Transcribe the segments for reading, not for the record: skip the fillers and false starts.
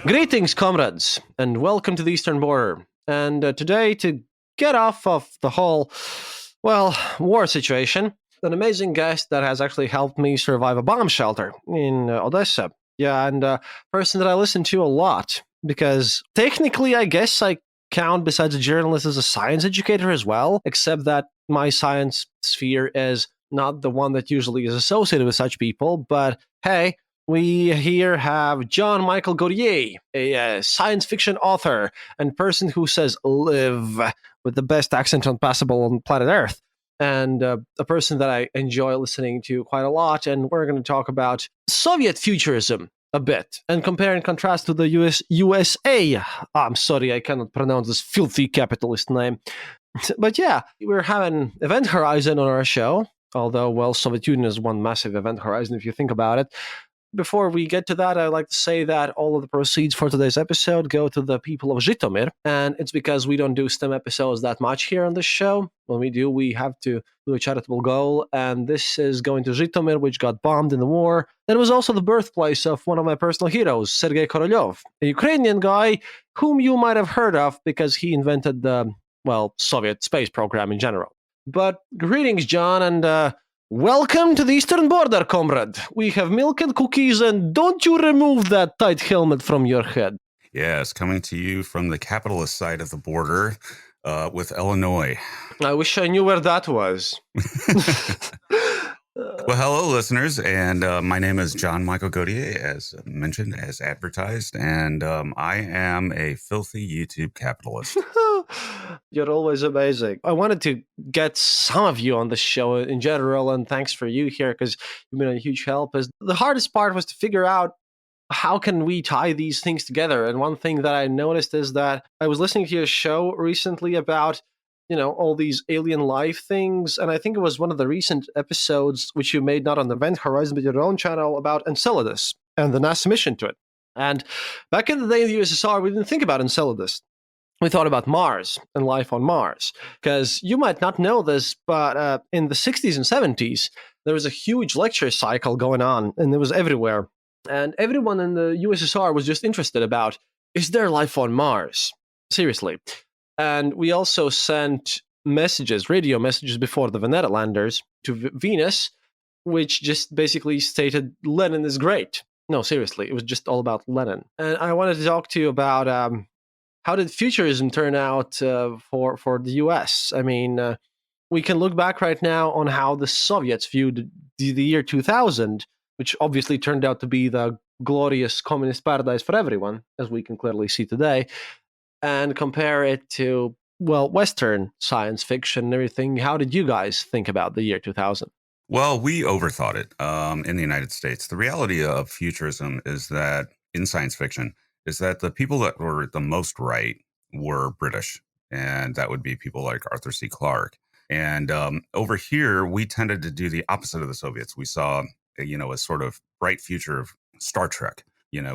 Greetings, comrades, and welcome to the Eastern Border. And today, to get off of the whole, war situation, an amazing guest that has actually helped me survive a bomb shelter in Odessa. Yeah, and a person that I listen to a lot, because technically, I guess I count, besides a journalist, as a science educator as well, except that my science sphere is not the one that usually is associated with such people. But hey, we here have John Michael Godier, a science fiction author and person who says live with the best accent possible on planet Earth, and a person that I enjoy listening to quite a lot. And we're going to talk about Soviet futurism a bit and compare and contrast to the USA. I'm sorry, I cannot pronounce this filthy capitalist name. But yeah, we're having Event Horizon on our show, although, Soviet Union is one massive event horizon if you think about it. Before we get to that, I'd like to say that all of the proceeds for today's episode go to the people of Zhytomyr, and it's because we don't do STEM episodes that much here on this show. When we do, we have to do a charitable goal, and this is going to Zhytomyr, which got bombed in the war. It was also the birthplace of one of my personal heroes, Sergei Korolev, a Ukrainian guy whom you might have heard of because he invented the, Soviet space program in general. But greetings, John, and welcome to the Eastern Border, comrade. We have milk and cookies, and don't you remove that tight helmet from your head. Yes, coming to you from the capitalist side of the border with Illinois. I wish I knew where that was. Well, hello, listeners, and my name is John Michael Godier, as mentioned, as advertised, and I am a filthy YouTube capitalist. You're always amazing. I wanted to get some of you on the show in general, and thanks for you here, because you've been a huge help. The hardest part was to figure out how can we tie these things together. And one thing that I noticed is that I was listening to your show recently about all these alien life things. And I think it was one of the recent episodes, which you made not on the Event Horizon, but your own channel, about Enceladus and the NASA mission to it. And back in the day in the USSR, we didn't think about Enceladus. We thought about Mars and life on Mars. Because you might not know this, but in the 60s and 70s, there was a huge lecture cycle going on, and it was everywhere. And everyone in the USSR was just interested about, is there life on Mars? Seriously. And we also sent radio messages before the Venera landers to Venus, which just basically stated Lenin is great. No, seriously, it was just all about Lenin. And I wanted to talk to you about how did futurism turn out for the US? I mean, we can look back right now on how the Soviets viewed the year 2000, which obviously turned out to be the glorious communist paradise for everyone, as we can clearly see today, and compare it to, Western science fiction and everything. How did you guys think about the year 2000? Well, we overthought it in the United States. The reality of futurism is that, in science fiction, is that the people that were the most right were British, and that would be people like Arthur C. Clarke. And over here, we tended to do the opposite of the Soviets. We saw, a sort of bright future of Star Trek,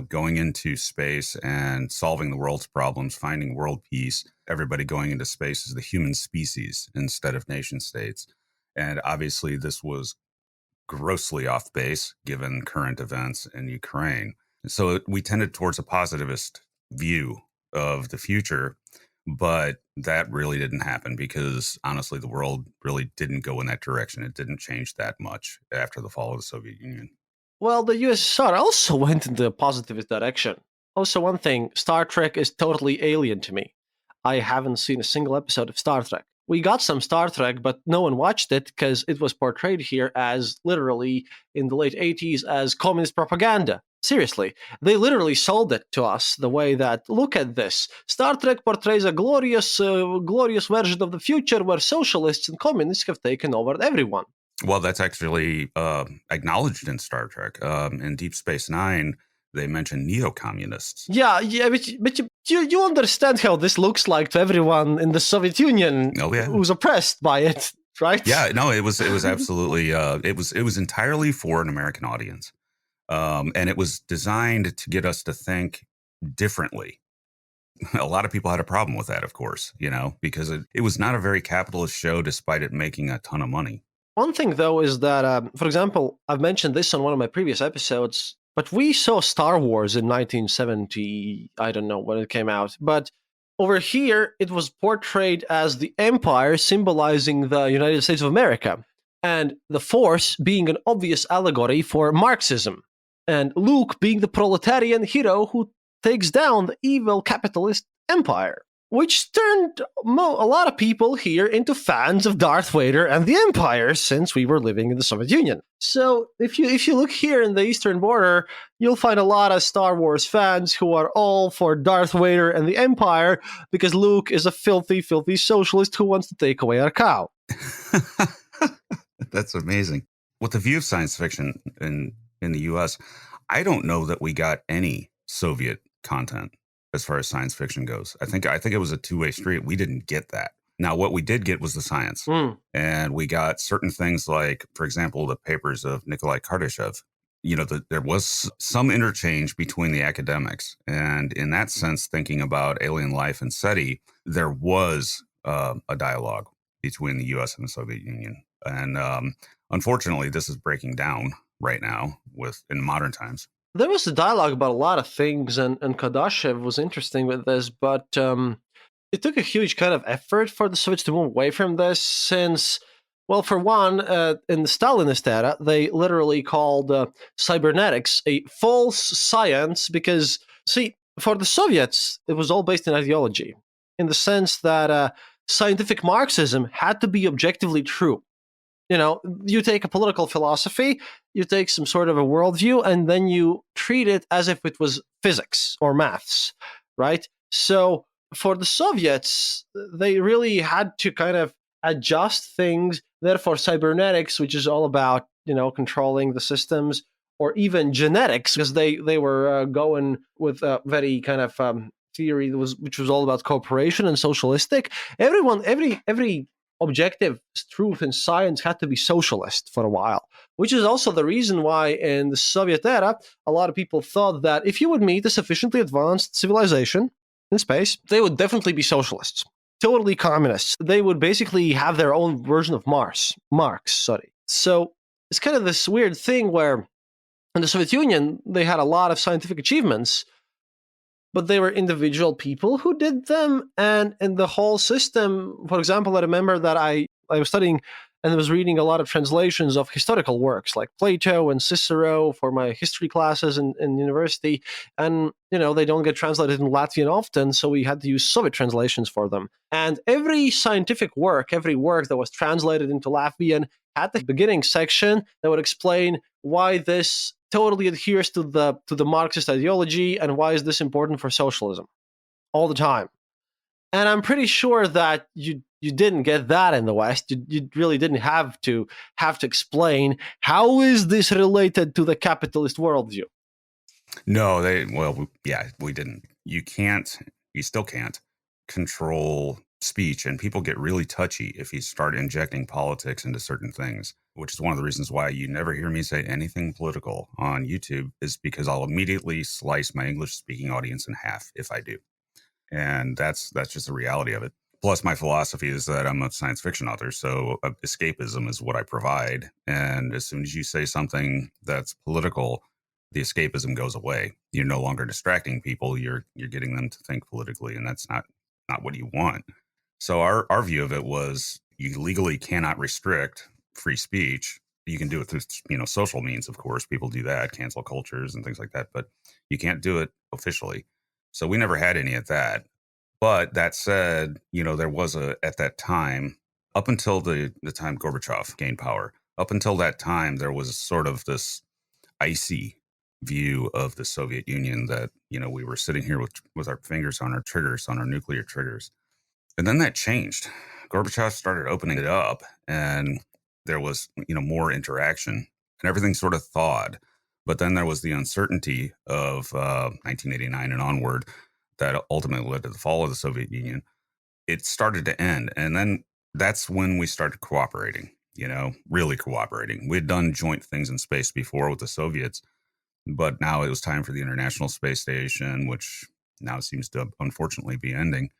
going into space and solving the world's problems, finding world peace, everybody going into space as the human species instead of nation states. And obviously, this was grossly off base given current events in Ukraine. So we tended towards a positivist view of the future, but that really didn't happen because, honestly, the world really didn't go in that direction. It didn't change that much after the fall of the Soviet Union. Well, the USSR also went in the positivist direction. Also, one thing, Star Trek is totally alien to me. I haven't seen a single episode of Star Trek. We got some Star Trek, but no one watched it because it was portrayed here as, literally, in the late 80s, as communist propaganda. Seriously, they literally sold it to us the way that, look at this, Star Trek portrays a glorious version of the future where socialists and communists have taken over everyone. Well, that's actually acknowledged in Star Trek. In Deep Space Nine, they mention neo-communists. Yeah, but you understand how this looks like to everyone in the Soviet Union who's oppressed by it, right? Yeah, no, it was absolutely it was entirely for an American audience, and it was designed to get us to think differently. A lot of people had a problem with that, of course, because it was not a very capitalist show, despite it making a ton of money. One thing, though, is that, for example, I've mentioned this on one of my previous episodes, But we saw Star Wars in 1970, I don't know when it came out, but over here it was portrayed as the Empire symbolizing the United States of America, and the Force being an obvious allegory for Marxism, and Luke being the proletarian hero who takes down the evil capitalist empire, which turned a lot of people here into fans of Darth Vader and the Empire since we were living in the Soviet Union. So if you look here in the Eastern Border, you'll find a lot of Star Wars fans who are all for Darth Vader and the Empire because Luke is a filthy, filthy socialist who wants to take away our cow. That's amazing. With the view of science fiction in the US, I don't know that we got any Soviet content as far as science fiction goes. I think it was a two-way street. We didn't get that. Now, what we did get was the science. And we got certain things like, for example, the papers of Nikolai Kardashev. There was some interchange between the academics. And in that sense, thinking about alien life and SETI, there was a dialogue between the US and the Soviet Union. And unfortunately, this is breaking down right now in modern times. There was a dialogue about a lot of things, and Kardashev was interesting with this, but it took a huge kind of effort for the Soviets to move away from this since, well, for one, in the Stalinist era, they literally called cybernetics a false science because, see, for the Soviets, it was all based in ideology, in the sense that scientific Marxism had to be objectively true. You take a political philosophy, you take some sort of a worldview, and then you treat it as if it was physics or maths, right? So for the Soviets, they really had to kind of adjust things. Therefore, cybernetics, which is all about, controlling the systems, or even genetics, because they were going with a very kind of theory which was all about cooperation and socialistic. Every objective truth in science had to be socialist for a while, which is also the reason why in the Soviet era, a lot of people thought that if you would meet a sufficiently advanced civilization in space, they would definitely be socialists, totally communists. They would basically have their own version of Marx. So it's kind of this weird thing where in the Soviet Union, they had a lot of scientific achievements, but they were individual people who did them. And in the whole system, for example, I remember that I was studying and was reading a lot of translations of historical works like Plato and Cicero for my history classes in university. And, they don't get translated in Latvian often, so we had to use Soviet translations for them. And every scientific work, every work that was translated into Latvian had the beginning section that would explain why this totally adheres to the Marxist ideology and why is this important for socialism all the time. And I'm pretty sure that you didn't get that in the West. You really didn't have to explain how is this related to the capitalist worldview. No, we didn't. You still can't control speech, and people get really touchy if you start injecting politics into certain things, which is one of the reasons why you never hear me say anything political on YouTube, is because I'll immediately slice my English speaking audience in half if I do. And that's just the reality of it. Plus, my philosophy is that I'm a science fiction author, so escapism is what I provide. And as soon as you say something that's political, the escapism goes away. You're no longer distracting people. You're getting them to think politically, and that's not what you want. So our view of it was you legally cannot restrict free speech. You can do it through social means, of course. People do that, cancel cultures and things like that, but you can't do it officially. So we never had any of that. But that said, there was at that time, up until the time Gorbachev gained power, up until that time, there was sort of this icy view of the Soviet Union that, we were sitting here with our fingers on our triggers, on our nuclear triggers. And then that changed. Gorbachev started opening it up and there was, more interaction and everything sort of thawed. But then there was the uncertainty of 1989 and onward that ultimately led to the fall of the Soviet Union. It started to end. And then that's when we started cooperating, really cooperating. We had done joint things in space before with the Soviets, but now it was time for the International Space Station, which now seems to unfortunately be ending,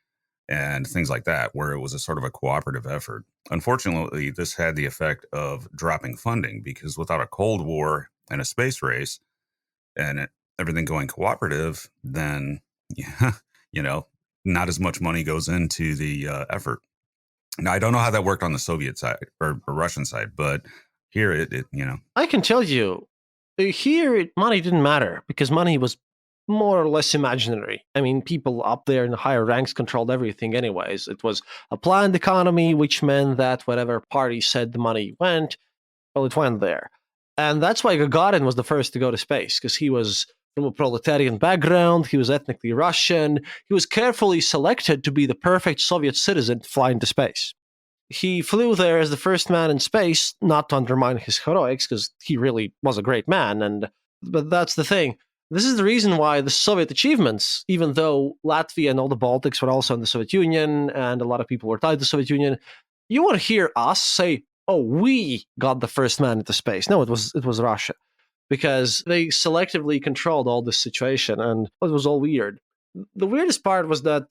and things like that, where it was a sort of a cooperative effort. Unfortunately, this had the effect of dropping funding because without a Cold War and a space race, and everything going cooperative, then yeah, you know, not as much money goes into the effort. Now, I don't know how that worked on the Soviet side or Russian side, but here I can tell you, here money didn't matter because money was more or less imaginary. I mean, people up there in the higher ranks controlled everything, anyways. It was a planned economy, which meant that whatever party said the money went, well, it went there. And that's why Gagarin was the first to go to space, because he was from a proletarian background, he was ethnically Russian, he was carefully selected to be the perfect Soviet citizen to fly into space. He flew there as the first man in space, not to undermine his heroics, because he really was a great man. But that's the thing. This is the reason why the Soviet achievements, even though Latvia and all the Baltics were also in the Soviet Union, and a lot of people were tied to the Soviet Union, you won't hear us say, "Oh, we got the first man into space." No, it was Russia, because they selectively controlled all this situation, and it was all weird. The weirdest part was that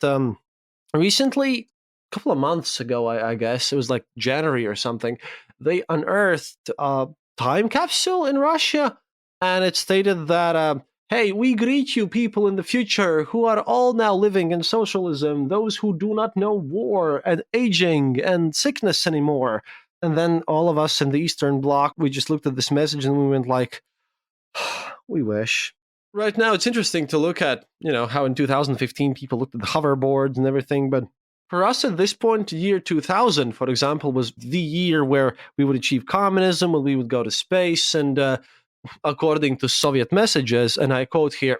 recently, a couple of months ago, I guess it was like January or something, they unearthed a time capsule in Russia, and it stated that, hey, we greet you, people in the future who are all now living in socialism, those who do not know war and aging and sickness anymore. And then all of us in the Eastern Bloc, we just looked at this message and we went like, we wish. Right now, it's interesting to look at, how in 2015 people looked at the hoverboards and everything, but for us at this point, year 2000, for example, was the year where we would achieve communism, when we would go to space, and according to Soviet messages, and I quote here,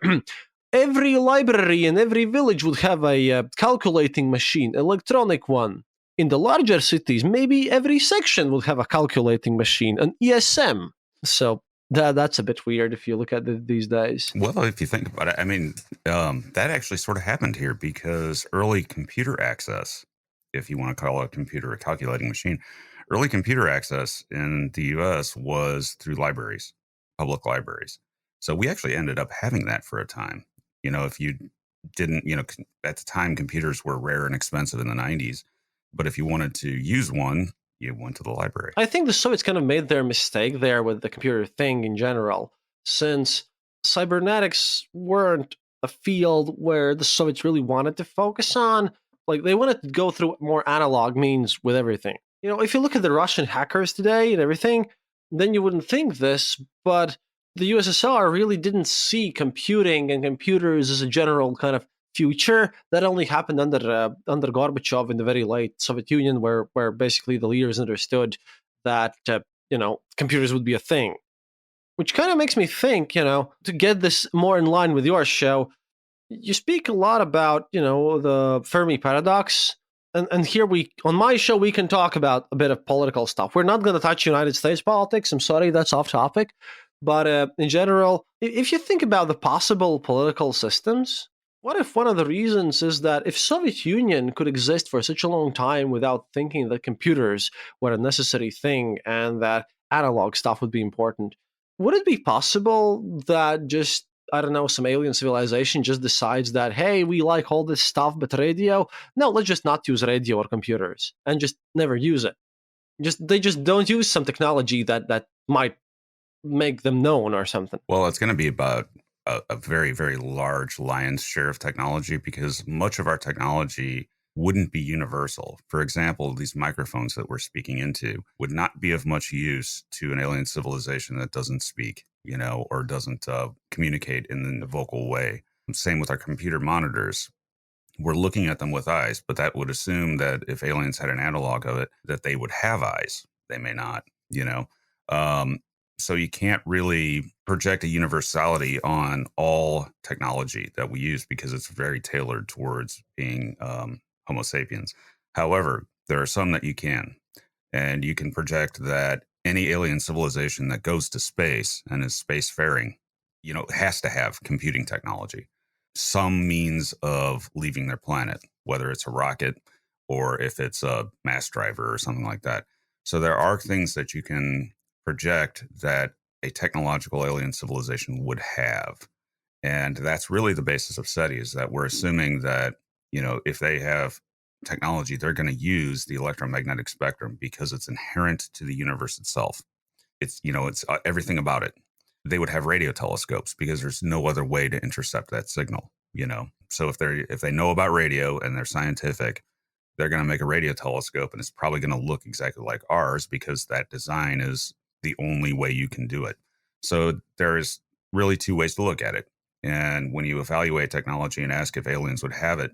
every library in every village would have a calculating machine, electronic one. In the larger cities, maybe every section would have a calculating machine, an ESM. So that's a bit weird if you look at it these days. Well, if you think about it, I mean, that actually sort of happened here because early computer access, if you want to call a computer a calculating machine, early computer access in the US was through libraries, public libraries. So we actually ended up having that for a time. If you didn't, at the time, computers were rare and expensive in the 90s. But if you wanted to use one, you went to the library. I think the Soviets kind of made their mistake there with the computer thing in general, since cybernetics weren't a field where the Soviets really wanted to focus on. Like, they wanted to go through more analog means with everything. If you look at the Russian hackers today and everything, then you wouldn't think this, but the USSR really didn't see computing and computers as a general kind of future. That only happened under Gorbachev in the very late Soviet Union, where basically the leaders understood that computers would be a thing. Which kind of makes me think, to get this more in line with your show, you speak a lot about the Fermi paradox, and here on my show we can talk about a bit of political stuff. We're not going to touch United States politics. I'm sorry, that's off topic. But in general, if you think about the possible political systems, what if one of the reasons is that if Soviet Union could exist for such a long time without thinking that computers were a necessary thing and that analog stuff would be important, would it be possible that just, I don't know, some alien civilization just decides that, hey, we like all this stuff, but radio? No, let's just not use radio or computers and just never use it. They just don't use some technology that might make them known or something. Well, it's going to be about a very, very large lion's share of technology because much of our technology wouldn't be universal. For example, these microphones that we're speaking into would not be of much use to an alien civilization that doesn't speak, or doesn't communicate in a vocal way. Same with our computer monitors. We're looking at them with eyes, but that would assume that if aliens had an analog of it, that they would have eyes. They may not, Um, so you can't really project a universality on all technology that we use because it's very tailored towards being Homo sapiens. However, there are some that you can, and you can project that any alien civilization that goes to space and is spacefaring, has to have computing technology, some means of leaving their planet, whether it's a rocket or if it's a mass driver or something like that. So there are things that you can project that a technological alien civilization would have. And that's really the basis of SETI, is that we're assuming that, if they have technology, they're going to use the electromagnetic spectrum because it's inherent to the universe itself. It's everything about it. they would have radio telescopes because there's no other way to intercept that signal, you know. So if they know about radio and they're scientific, they're going to make a radio telescope, and it's probably going to look exactly like ours because that design is the only way you can do it. So there's really two ways to look at it. And when you evaluate technology and ask if aliens would have it,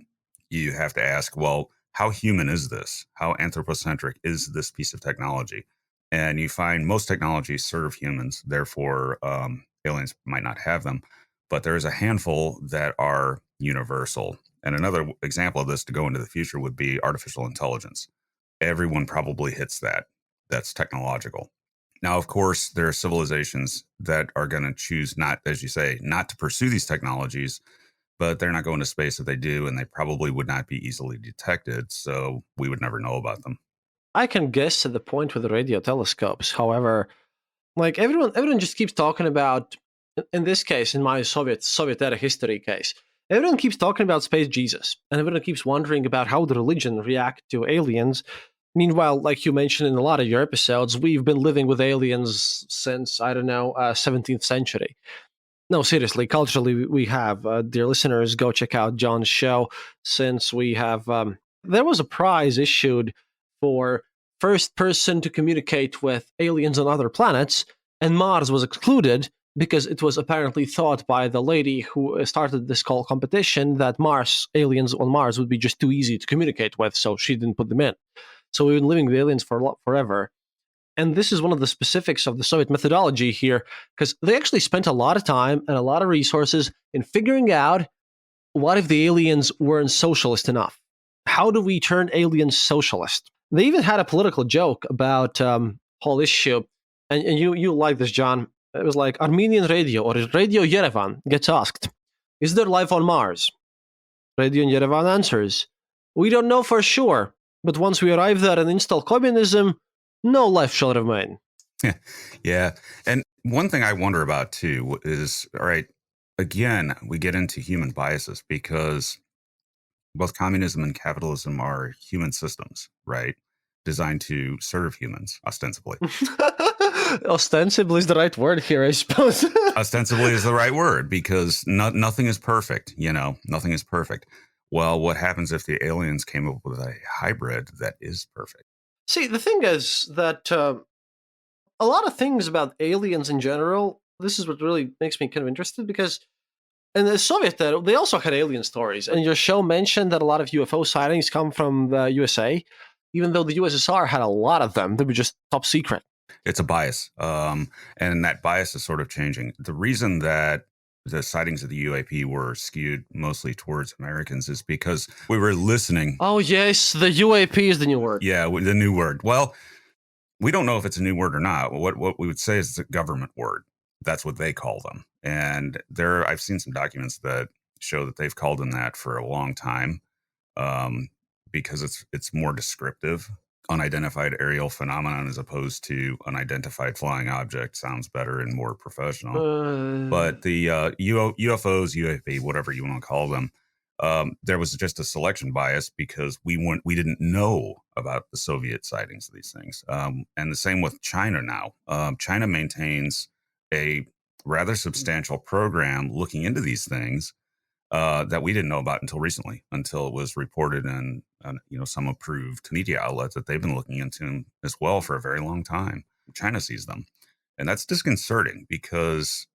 you have to ask, well, how human is this? How anthropocentric is this piece of technology? And you find most technologies serve humans, therefore aliens might not have them. But there's a handful that are universal. And another example of this to go into the future would be artificial intelligence. Everyone probably hits that. That's technological. Now, of course, there are civilizations that are going to choose not, as you say, not to pursue these technologies, but they're not going to space if they do, and they probably would not be easily detected, so we would never know about them. I can guess to the point with the radio telescopes. However, like everyone just keeps talking about, in this case, in my Soviet era history case, everyone keeps talking about space Jesus, and everyone keeps wondering about how the religion react to aliens. Meanwhile, like you mentioned in a lot of your episodes, we've been living with aliens since, I don't know, 17th century. No, seriously, culturally, we have. Dear listeners, go check out John's show, since we have. There was a prize issued for first person to communicate with aliens on other planets, and Mars was excluded because it was apparently thought by the lady who started this whole competition that aliens on Mars would be just too easy to communicate with, so she didn't put them in. So we've been living with aliens for forever. And this is one of the specifics of the Soviet methodology here, because they actually spent a lot of time and a lot of resources in figuring out what if the aliens weren't socialist enough? How do we turn aliens socialist? They even had a political joke about whole issue, and you like this, John. It was like Armenian radio or Radio Yerevan gets asked, "Is there life on Mars?" Radio Yerevan answers, "We don't know for sure, but once we arrive there and install communism, no life shall remain." Yeah. And one thing I wonder about too is, all right, again, we get into human biases because both communism and capitalism are human systems, right? Designed to serve humans, ostensibly. Ostensibly is the right word here, I suppose. Ostensibly is the right word because nothing is perfect, you know, nothing is perfect. Well, what happens if the aliens came up with a hybrid that is perfect? See, the thing is that a lot of things about aliens in general, this is what really makes me kind of interested, because in the Soviet era, they also had alien stories. And your show mentioned that a lot of UFO sightings come from the USA, even though the USSR had a lot of them. They were just top secret. It's a bias. And that bias is sort of changing. The reason that the sightings of the UAP were skewed mostly towards Americans is because we were listening. Oh, yes, the UAP is the new word. Yeah, the new word. Well, we don't know if it's a new word or not. What we would say is it's a government word. That's what they call them. And I've seen some documents that show that they've called them that for a long time, because it's more descriptive. Unidentified aerial phenomenon as opposed to unidentified flying object sounds better and more professional. But the UFOs, UAP, whatever you want to call them, there was just a selection bias because we didn't know about the Soviet sightings of these things. And the same with China now. China maintains a rather substantial program looking into these things that we didn't know about until recently, until it was reported in some approved media outlets that they've been looking into them as well for a very long time. China sees them, and that's disconcerting because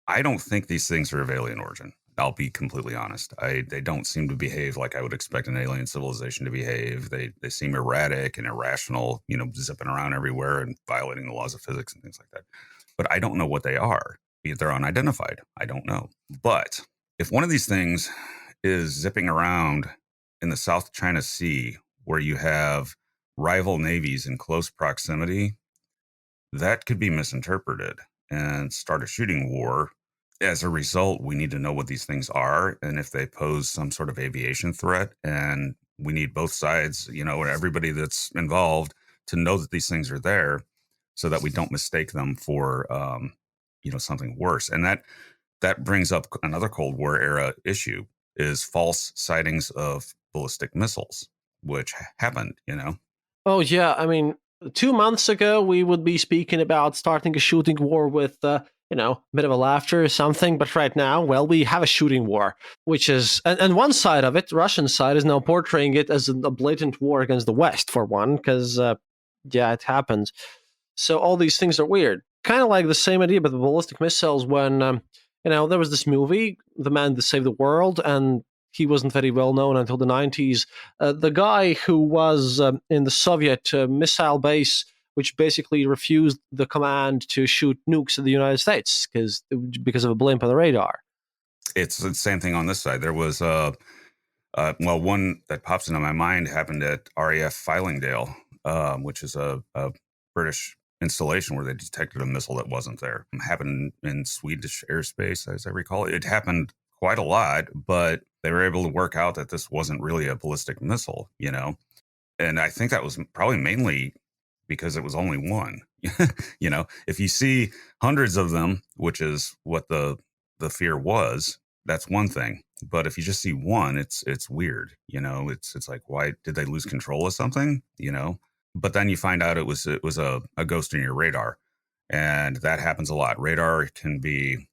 I don't think these things are of alien origin. I'll be completely honest. They don't seem to behave like I would expect an alien civilization to behave. They seem erratic and irrational, zipping around everywhere and violating the laws of physics and things like that. But I don't know what they are. They're unidentified. I don't know. But if one of these things is zipping around in the South China Sea, where you have rival navies in close proximity, that could be misinterpreted and start a shooting war. As a result, we need to know what these things are and if they pose some sort of aviation threat. And we need both sides, everybody that's involved to know that these things are there so that we don't mistake them for, something worse. And that brings up another Cold War era issue is false sightings of ballistic missiles, which happened, Oh, yeah. I mean, 2 months ago, we would be speaking about starting a shooting war with a bit of a laughter or something. But right now, well, we have a shooting war, which is, and one side of it, Russian side, is now portraying it as a blatant war against the West, for one, because, yeah, it happens. So all these things are weird. Kind of like the same idea about the ballistic missiles when, there was this movie, The Man That Saved the World, and he wasn't very well known until the 90s. The guy who was in the Soviet missile base, which basically refused the command to shoot nukes at the United States because of a blimp on the radar. It's the same thing on this side. There was well, one that pops into my mind happened at RAF Fylingdale, which is a British installation where they detected a missile that wasn't there. It happened in Swedish airspace, as I recall. It happened quite a lot, but they were able to work out that this wasn't really a ballistic missile, And I think that was probably mainly because it was only one. If you see hundreds of them, which is what the fear was, that's one thing. But if you just see one, it's weird. It's like, why did they lose control of something? But then you find out it was a ghost in your radar, and that happens a lot. Radar can be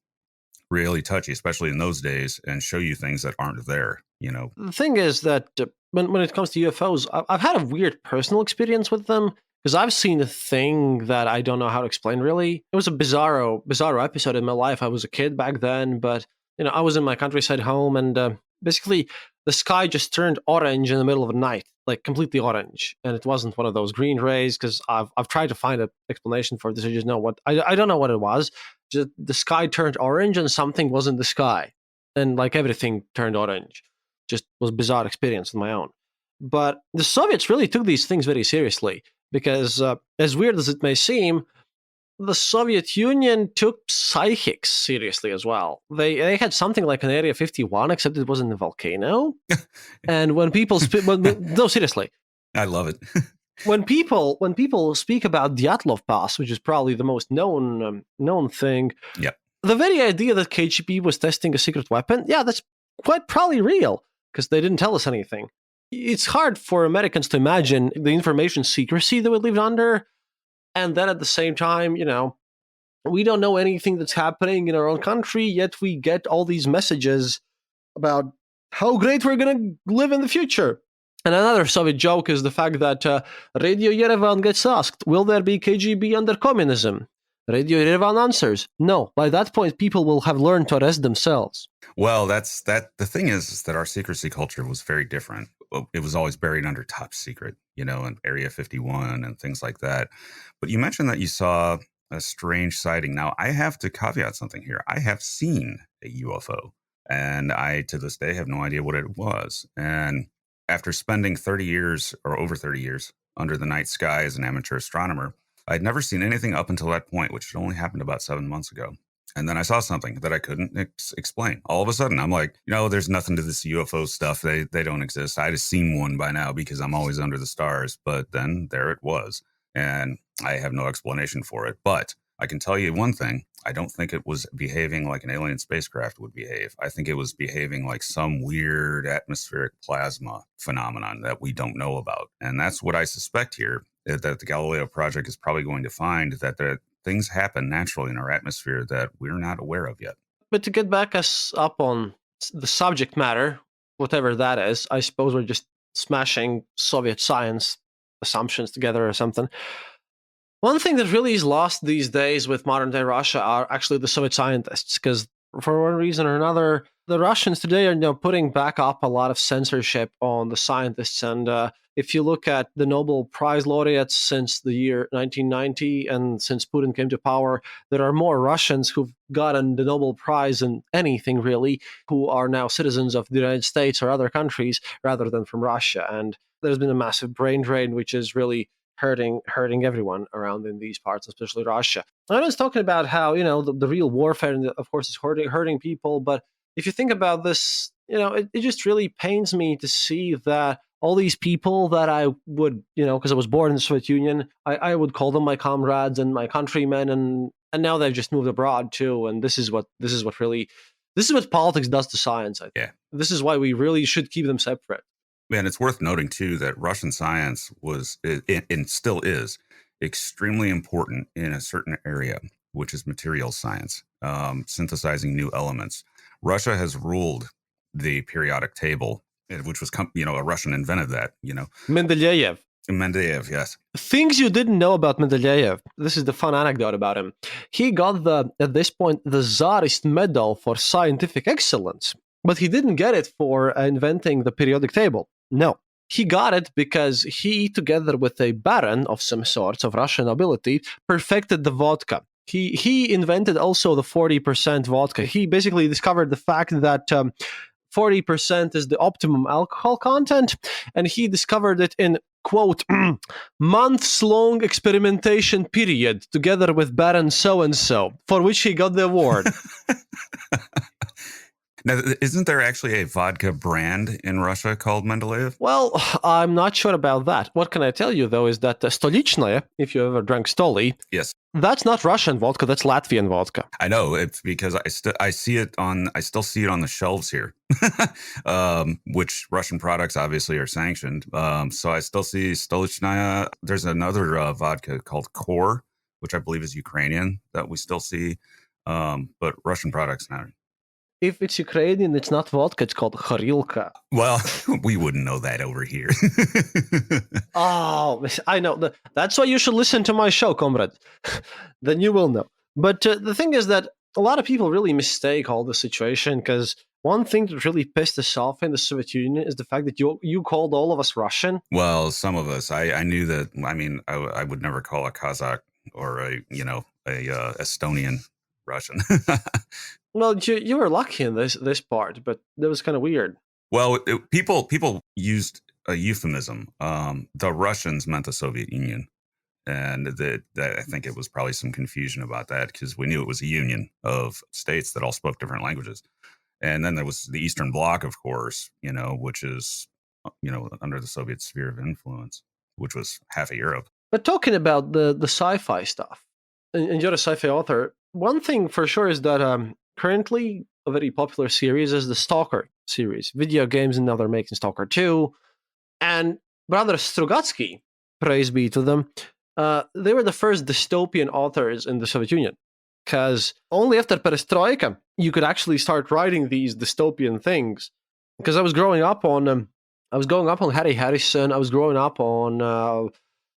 really touchy, especially in those days, and show you things that aren't there. The thing is that when it comes to UFOs, I've had a weird personal experience with them because I've seen a thing that I don't know how to explain. Really, it was a bizarro episode in my life. I was a kid back then, but I was in my countryside home, and basically the sky just turned orange in the middle of the night, like completely orange, and it wasn't one of those green rays because I've tried to find an explanation for this. I don't know what it was. Just the sky turned orange and something was in the sky, and like everything turned orange. Just was a bizarre experience of my own. But the Soviets really took these things very seriously because, as weird as it may seem, the Soviet Union took psychics seriously as well. They had something like an Area 51, except it wasn't a volcano. And when people no, seriously, I love it. when people speak about Dyatlov Pass, which is probably the most known thing, Yep. The very idea that KGB was testing a secret weapon, yeah, that's quite probably real because they didn't tell us anything. It's hard for Americans to imagine the information secrecy that we lived under, and then at the same time, we don't know anything that's happening in our own country, yet we get all these messages about how great we're going to live in the future. And another Soviet joke is the fact that Radio Yerevan gets asked, will there be KGB under communism? Radio Yerevan answers, no. By that point, people will have learned to arrest themselves. Well, that's that. The thing is that our secrecy culture was very different. It was always buried under top secret, and Area 51 and things like that. But you mentioned that you saw a strange sighting. Now, I have to caveat something here. I have seen a UFO, and I, to this day, have no idea what it was. And after spending 30 years or over 30 years under the night sky as an amateur astronomer, I'd never seen anything up until that point, which had only happened about 7 months ago. And then I saw something that I couldn't explain. All of a sudden, I'm like, there's nothing to this UFO stuff. They don't exist. I'd have seen one by now because I'm always under the stars. But then there it was. And I have no explanation for it. But I can tell you one thing. I don't think it was behaving like an alien spacecraft would behave. I think it was behaving like some weird atmospheric plasma phenomenon that we don't know about. And that's what I suspect here, that the Galileo Project is probably going to find that things happen naturally in our atmosphere that we're not aware of yet. But to get back us up on the subject matter, whatever that is, I suppose we're just smashing Soviet science assumptions together or something. One thing that really is lost these days with modern day Russia are actually the Soviet scientists, because for one reason or another, the Russians today are putting back up a lot of censorship on the scientists. And if you look at the Nobel Prize laureates since the year 1990 and since Putin came to power, there are more Russians who've gotten the Nobel Prize than anything really, who are now citizens of the United States or other countries rather than from Russia. And there's been a massive brain drain, which is really hurting everyone around in these parts, especially Russia. I was talking about how the real warfare, of course, is hurting people. But if you think about this, it just really pains me to see that all these people that I would, because I was born in the Soviet Union, I would call them my comrades and my countrymen, and now they've just moved abroad too. And this is what politics does to science. I think. Yeah. This is why we really should keep them separate. And it's worth noting, too, that Russian science was, and still is, extremely important in a certain area. which is materials science, synthesizing new elements. Russia has ruled the periodic table, which was, a Russian invented that, Mendeleev. Mendeleev, yes. Things you didn't know about Mendeleev. This is the fun anecdote about him. He got at this point, the Tsarist Medal for scientific excellence, but he didn't get it for inventing the periodic table. No. He got it because he, together with a baron of some sorts of Russian nobility, perfected the vodka. He invented also the 40% vodka. He basically discovered the fact that 40% is the optimum alcohol content, and he discovered it in, quote, months-long experimentation period together with Baron so-and-so, for which he got the award. Now, isn't there actually a vodka brand in Russia called Mendeleev? Well, I'm not sure about that. What can I tell you, though, is that Stolichnaya, if you ever drank Stoli, yes, that's not Russian vodka, that's Latvian vodka. I know, it's because I still see it on the shelves here, which Russian products obviously are sanctioned. So I still see Stolichnaya. There's another vodka called Kor, which I believe is Ukrainian, that we still see, but Russian products now. If it's Ukrainian, it's not vodka, it's called Kharilka. Well, we wouldn't know that over here. Oh, I know. That's why you should listen to my show, comrade. Then you will know. But the thing is that a lot of people really mistake all the situation, because one thing that really pissed us off in the Soviet Union is the fact that you called all of us Russian. Well, some of us. I knew that. I mean, I would never call a Kazakh or a Estonian Russian. Well, you were lucky in this part, but that was kind of weird. Well, people used a euphemism. The Russians meant the Soviet Union, and that I think it was probably some confusion about that, because we knew it was a union of states that all spoke different languages. And then there was the Eastern Bloc, of course, which is under the Soviet sphere of influence, which was half of Europe. But talking about the sci-fi stuff, and you're a sci-fi author, one thing for sure is that currently a very popular series is the Stalker series. Video games, and now they're making Stalker 2. And Brother Strugatsky, praise be to them, they were the first dystopian authors in the Soviet Union. Because only after Perestroika, you could actually start writing these dystopian things. Because I was growing up on Harry Harrison. I was growing up on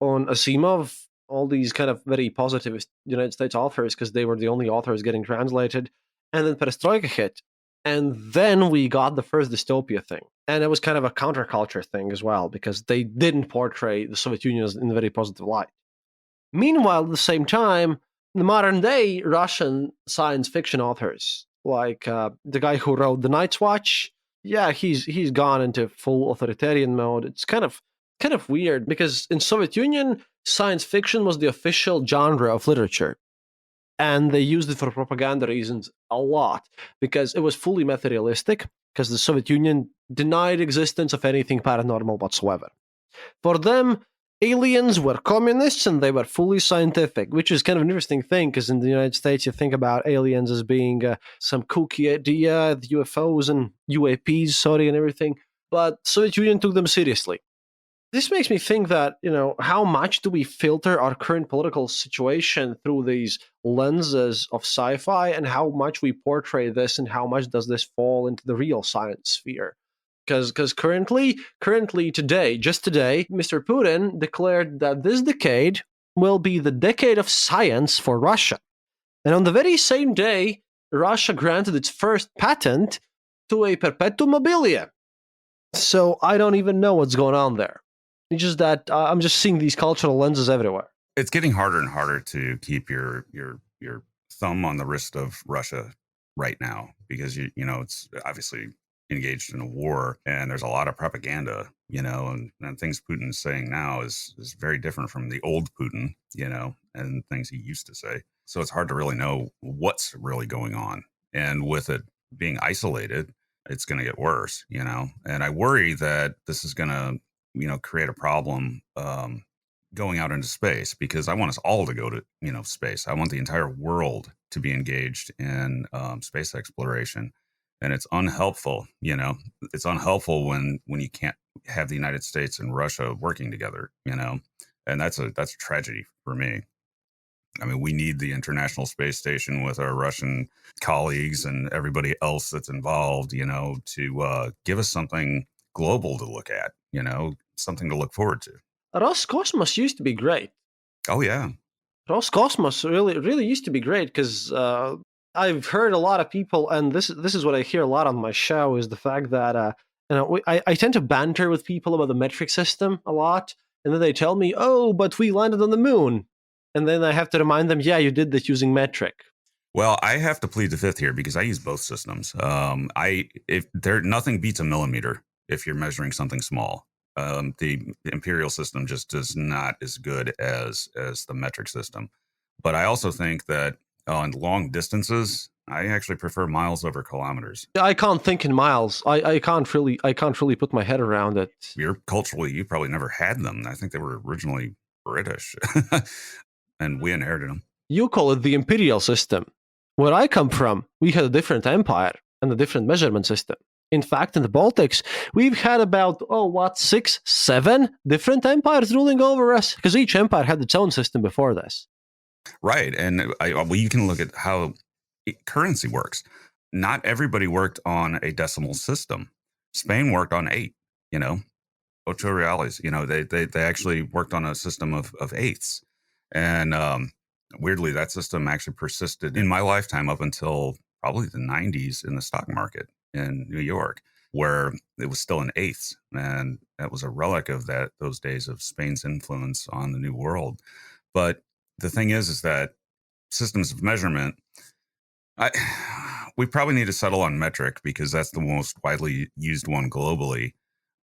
Asimov. All these kind of very positive United States authors, because they were the only authors getting translated. And then Perestroika hit. And then we got the first dystopia thing. And it was kind of a counterculture thing as well, because they didn't portray the Soviet Union in a very positive light. Meanwhile, at the same time, the modern day Russian science fiction authors, like the guy who wrote The Night's Watch, yeah, he's gone into full authoritarian mode. It's kind of weird, because in Soviet Union, science fiction was the official genre of literature. And they used it for propaganda reasons a lot, because it was fully materialistic, because the Soviet Union denied existence of anything paranormal whatsoever. For them, aliens were communists and they were fully scientific, which is kind of an interesting thing, because in the United States, you think about aliens as being some kooky idea, the UFOs and UAPs, and everything. But Soviet Union took them seriously. This makes me think that, how much do we filter our current political situation through these lenses of sci-fi, and how much we portray this, and how much does this fall into the real science sphere? Because currently today, Mr. Putin declared that this decade will be the decade of science for Russia. And on the very same day, Russia granted its first patent to a perpetuum mobile. So I don't even know what's going on there. It's just that I'm just seeing these cultural lenses everywhere. It's getting harder and harder to keep your thumb on the wrist of Russia right now, because it's obviously engaged in a war, and there's a lot of propaganda, and things Putin's saying now is very different from the old Putin, and things he used to say. So it's hard to really know what's really going on. And with it being isolated, it's going to get worse, and I worry that this is going to create a problem going out into space, because I want us all to go to, space. I want the entire world to be engaged in space exploration. And it's unhelpful, it's unhelpful when you can't have the United States and Russia working together, and that's a tragedy for me. I mean, we need the International Space Station with our Russian colleagues and everybody else that's involved, to give us something global to look at, something to look forward to. Roscosmos used to be great. Oh, yeah. Roscosmos really used to be great because I've heard a lot of people, and this is what I hear a lot on my show, is the fact that I tend to banter with people about the metric system a lot, and then they tell me, "Oh, but we landed on the moon," and then I have to remind them, "Yeah, you did that using metric." Well, I have to plead the fifth here because I use both systems. If there nothing beats a millimeter if you're measuring something small. The imperial system just is not as good as the metric system. But I also think that on long distances, I actually prefer miles over kilometers. I can't think in miles. I can't really put my head around it. You're culturally, you probably never had them. I think they were originally British, and we inherited them. You call it the imperial system. Where I come from, we had a different empire and a different measurement system. In fact, in the Baltics, we've had about, 6, 7 different empires ruling over us, because each empire had its own system before this. Right. And you can look at how currency works. Not everybody worked on a decimal system. Spain worked on 8, ocho reales. They actually worked on a system of eighths. And weirdly, that system actually persisted in my lifetime up until probably the 90s in the stock market in New York, where it was still in eighths. And that was a relic of those days of Spain's influence on the New World. But the thing is that systems of measurement, we probably need to settle on metric because that's the most widely used one globally.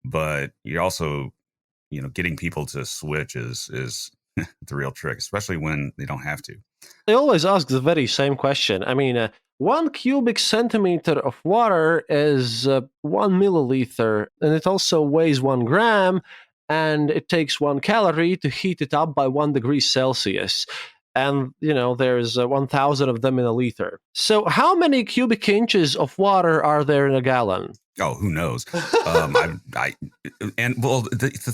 But you also, getting people to switch is the real trick, especially when they don't have to. I always ask the very same question. I mean, 1 cubic centimeter of water is 1 milliliter, and it also weighs 1 gram, and it takes 1 calorie to heat it up by 1 degree Celsius. And, there's 1,000 of them in a liter. So how many cubic inches of water are there in a gallon? Oh, who knows? The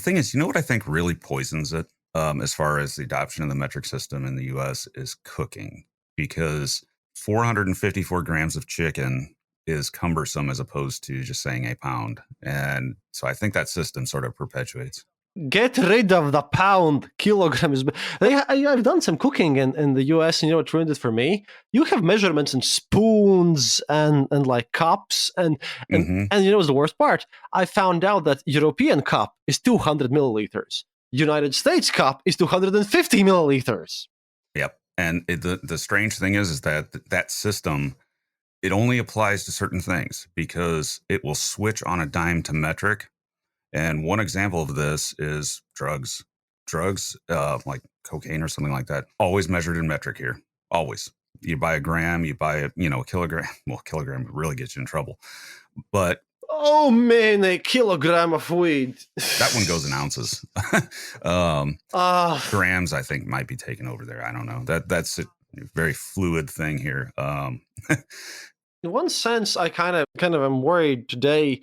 thing is, what I think really poisons it, as far as the adoption of the metric system in the U.S. is cooking, because 454 grams of chicken is cumbersome as opposed to just saying a pound. And so I think that system sort of perpetuates. Get rid of the pound kilograms. I've done some cooking in the US, and what ruined it for me? You have measurements in spoons and like cups, and what's the worst part? I found out that European cup is 200 milliliters. United States cup is 250 milliliters. Yep. And the strange thing is that system, it only applies to certain things because it will switch on a dime to metric. And one example of this is drugs. Drugs, like cocaine or something like that, always measured in metric here. Always. You buy a gram, you buy a kilogram. Well, kilogram really gets you in trouble. But oh man, a kilogram of weed. That one goes in ounces. Grams, I think, might be taken over there. I don't know. That's a very fluid thing here. In one sense, I kind of am worried today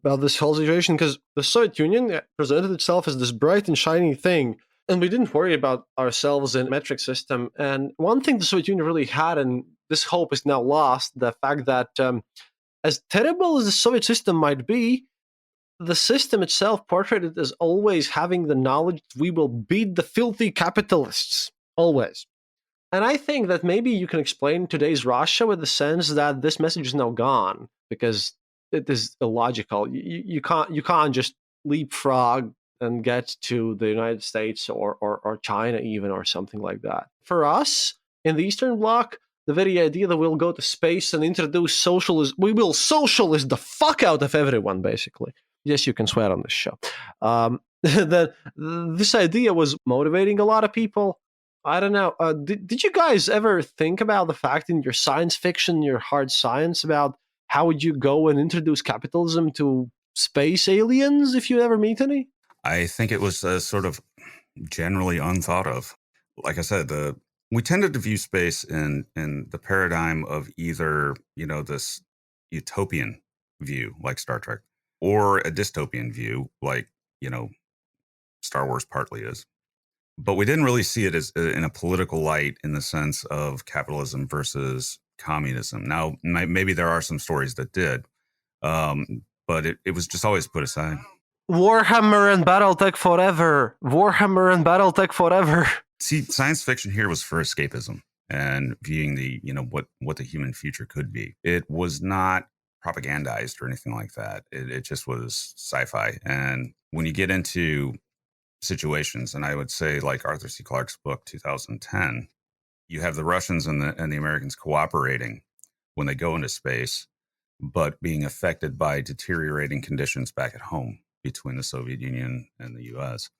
about this whole situation, because the Soviet Union presented itself as this bright and shiny thing, and we didn't worry about ourselves in metric system. And one thing the Soviet Union really had, and this hope is now lost, the fact that as terrible as the Soviet system might be, the system itself portrayed it as always having the knowledge that we will beat the filthy capitalists, always. And I think that maybe you can explain today's Russia with the sense that this message is now gone, because it is illogical. You can't just leapfrog and get to the United States or China even, or something like that. For us in the Eastern Bloc, the very idea that we'll go to space and introduce socialism, we will socialist the fuck out of everyone, basically. Yes, you can swear on this show. This idea was motivating a lot of people. I don't know. Did you guys ever think about the fact in your science fiction, your hard science, about how would you go and introduce capitalism to space aliens if you ever meet any? I think it was sort of generally unthought of. Like I said, we tended to view space in the paradigm of either, this utopian view like Star Trek, or a dystopian view like, Star Wars partly is. but we didn't really see it as in a political light in the sense of capitalism versus communism. Now, maybe there are some stories that did, but it was just always put aside. Warhammer and BattleTech forever. Warhammer and BattleTech forever. See, science fiction here was for escapism and viewing the, what the human future could be. It was not propagandized or anything like that. It just was sci-fi. And when you get into situations, and I would say like Arthur C. Clarke's book 2010, you have the Russians and the Americans cooperating when they go into space, but being affected by deteriorating conditions back at home between the Soviet Union and the US.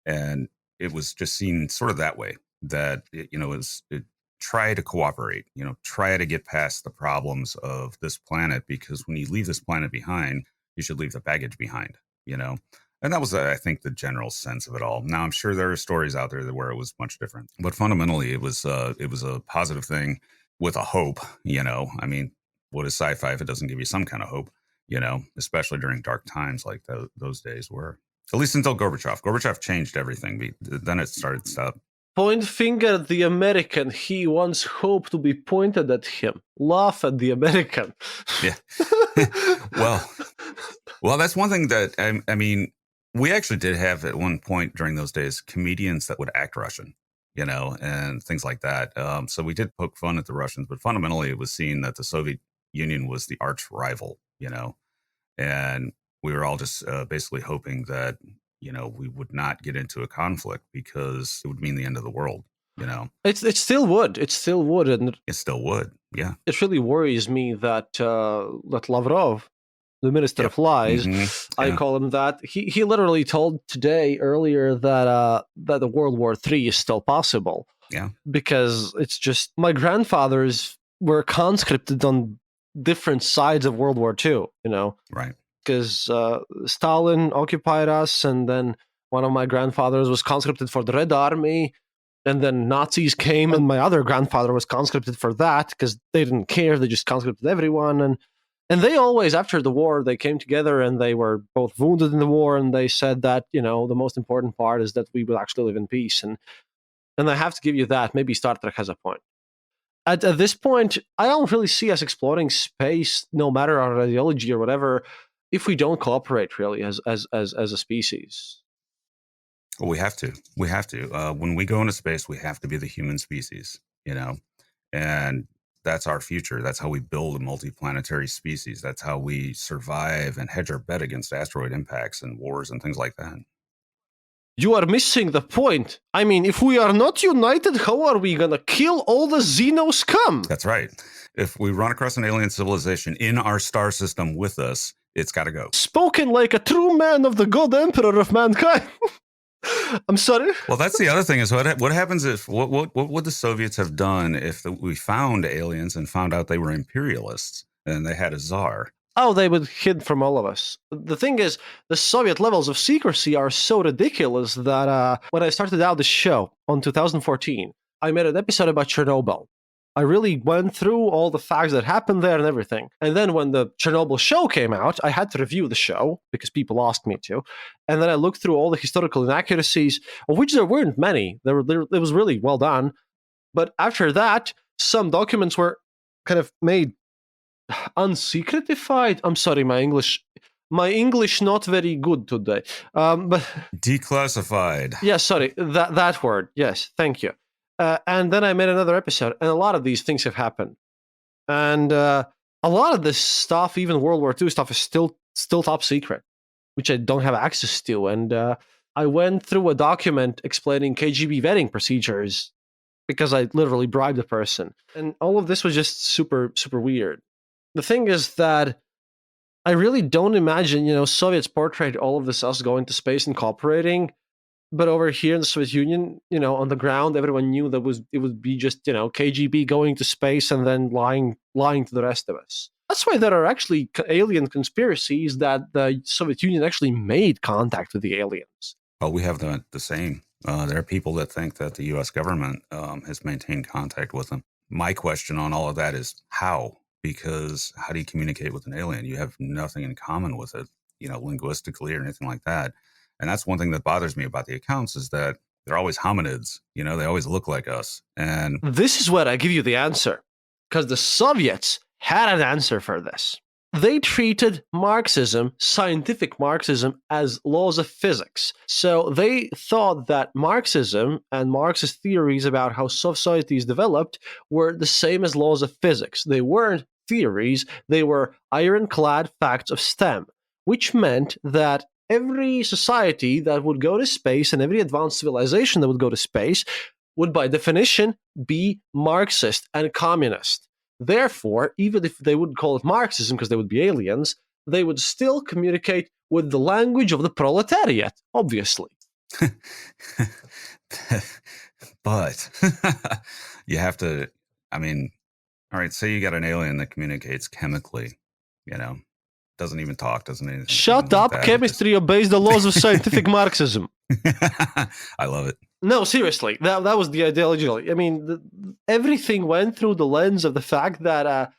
And it was just seen sort of that way, that try to cooperate, try to get past the problems of this planet, because when you leave this planet behind, you should leave the baggage behind, and that was, I think, the general sense of it all. Now, I'm sure there are stories out there where it was much different, but fundamentally, it was a positive thing with a hope. I mean, what is sci-fi if it doesn't give you some kind of hope? Especially during dark times like those days were. At least until Gorbachev. Gorbachev changed everything. Then it started to stop. Point finger at the American. He wants hope to be pointed at him. Laugh at the American. Yeah. Well, that's one thing that, I mean, we actually did have at one point during those days comedians that would act Russian, and things like that. So we did poke fun at the Russians, but fundamentally it was seen that the Soviet Union was the arch rival, and we were all just basically hoping that, we would not get into a conflict because it would mean the end of the world, It still would. It still would. And it still would. Yeah. It really worries me that Lavrov, the Minister of Lies, I call him that. He literally told earlier that the World War III is still possible. Yeah. Because it's just, my grandfathers were conscripted on different sides of World War II, Right. Because Stalin occupied us, and then one of my grandfathers was conscripted for the Red Army, and then Nazis came, and my other grandfather was conscripted for that because they didn't care. They just conscripted everyone, and they always, after the war, they came together and they were both wounded in the war, and they said that, the most important part is that we will actually live in peace. And I have to give you that. Maybe Star Trek has a point. At this point, I don't really see us exploring space, no matter our ideology or whatever, if we don't cooperate really as a species. Well, we have to. We have to. When we go into space, we have to be the human species, and that's our future. That's how we build a multiplanetary species. That's how we survive and hedge our bet against asteroid impacts and wars and things like that. You are missing the point. I mean, if we are not united, how are we going to kill all the Xeno scum? That's right. If we run across an alien civilization in our star system with us, it's got to go. Spoken like a true man of the God Emperor of mankind. I'm sorry. Well, that's the other thing is what happens if, what would the Soviets have done if we found aliens and found out they were imperialists and they had a czar? Oh, they would hid from all of us. The thing is, the Soviet levels of secrecy are so ridiculous that when I started out the show on 2014, I made an episode about Chernobyl. I really went through all the facts that happened there and everything. And then when the Chernobyl show came out, I had to review the show because people asked me to. And then I looked through all the historical inaccuracies, of which there weren't many. It was really well done. But after that, some documents were kind of made unsecretified. I'm sorry, my English not very good today. But declassified. Yeah, sorry, that word. Yes, thank you. And then I made another episode, and a lot of these things have happened. And a lot of this stuff, even World War II stuff, is still top secret, which I don't have access to. And I went through a document explaining KGB vetting procedures because I literally bribed a person. And all of this was just super, super weird. The thing is that I really don't imagine, Soviets portrayed all of this us going to space and cooperating. But over here in the Soviet Union, on the ground, everyone knew that it would be just, KGB going to space and then lying to the rest of us. That's why there are actually alien conspiracies that the Soviet Union actually made contact with the aliens. Well, we have the same. There are people that think that the U.S. government has maintained contact with them. My question on all of that is how? Because how do you communicate with an alien? You have nothing in common with it, linguistically or anything like that. And that's one thing that bothers me about the accounts is that They're always hominids, they always look like us. And this is where I give you the answer, because the Soviets had an answer for this. They treated Marxism, scientific Marxism, as laws of physics. So they thought that Marxism and Marxist theories about how societies developed were the same as laws of physics. They weren't theories, they were ironclad facts of STEM, which meant that every society that would go to space and every advanced civilization that would go to space would, by definition, be Marxist and communist. Therefore, even if they wouldn't call it Marxism because they would be aliens, they would still communicate with the language of the proletariat, obviously. But you have to, all right, say you got an alien that communicates chemically, doesn't even talk, doesn't anything. Shut up, like chemistry obeys the laws of scientific Marxism. I love it. No, seriously, that was the ideology. Everything went through the lens of the fact that,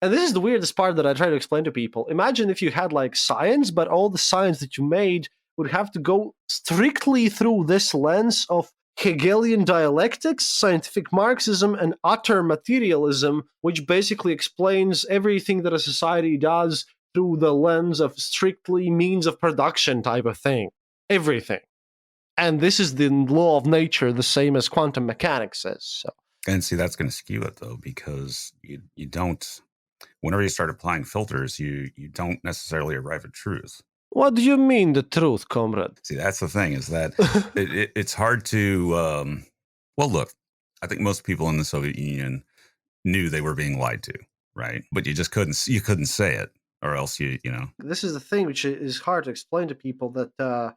and this is the weirdest part that I try to explain to people. Imagine if you had science, but all the science that you made would have to go strictly through this lens of Hegelian dialectics, scientific Marxism, and utter materialism, which basically explains everything that a society does through the lens of strictly means of production type of thing. Everything. And this is the law of nature, the same as quantum mechanics says. So. And see, that's going to skew it, though, because you don't, whenever you start applying filters, you don't necessarily arrive at truth. What do you mean, the truth, comrade? See, that's the thing, is that it's hard to, well, look, I think most people in the Soviet Union knew they were being lied to, right? But you just couldn't say it, or else you know. This is the thing which is hard to explain to people, that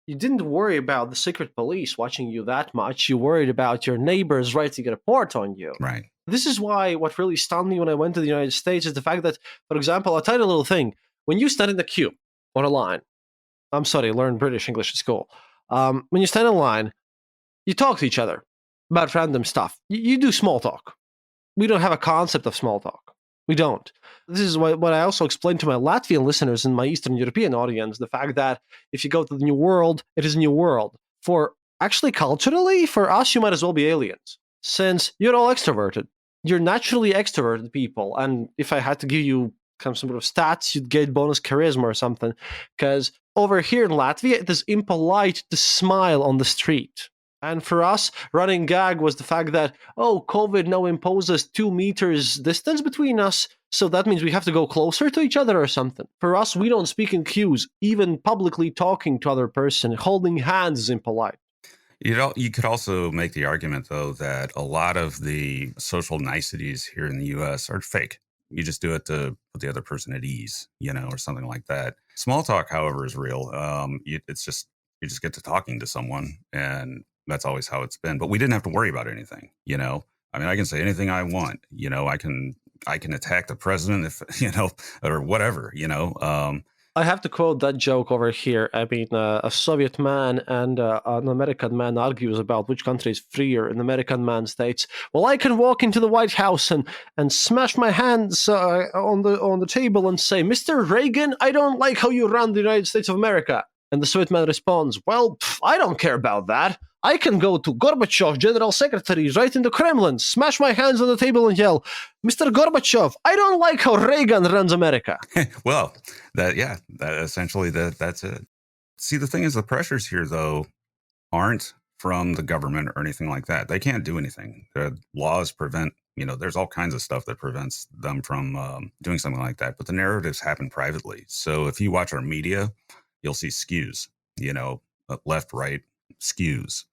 you didn't worry about the secret police watching you that much. You worried about your neighbors writing a report on you. Right. This is why what really stunned me when I went to the United States is the fact that, for example, I'll tell you a little thing. When you stand in the queue or a line, I'm sorry, learn British English at school. When you stand in line, you talk to each other about random stuff. You do small talk. We don't have a concept of small talk. We don't. This is what I also explained to my Latvian listeners and my Eastern European audience, the fact that if you go to the New World, it is a new world. Actually, culturally, for us, you might as well be aliens, since you're all extroverted. You're naturally extroverted people, and if I had to give you some sort of stats, you'd get bonus charisma or something, because over here in Latvia, it is impolite to smile on the street. And for us, running gag was the fact that, COVID now imposes 2 meters distance between us, so that means we have to go closer to each other or something. For us, we don't speak in queues. Even publicly talking to other person, holding hands is impolite. You could also make the argument, though, that a lot of the social niceties here in the U.S. are fake. You just do it to put the other person at ease, or something like that. Small talk, however, is real. It's just, you just get to talking to someone, and that's always how it's been. But we didn't have to worry about anything, I can say anything I want, I can attack the president if, or whatever, I have to quote that joke over here. A Soviet man and an American man argues about which country is freer. An American man states, "Well, I can walk into the White House and smash my hands on the table and say, 'Mr. Reagan, I don't like how you run the United States of America.'" And the Soviet man responds, "Well, I don't care about that. I can go to Gorbachev, General Secretary, right in the Kremlin, smash my hands on the table and yell, 'Mr. Gorbachev, I don't like how Reagan runs America.'" Well, that's it. See, the thing is, the pressures here, though, aren't from the government or anything like that. They can't do anything. The laws prevent, there's all kinds of stuff that prevents them from doing something like that. But the narratives happen privately. So if you watch our media, you'll see skews, left, right, skews.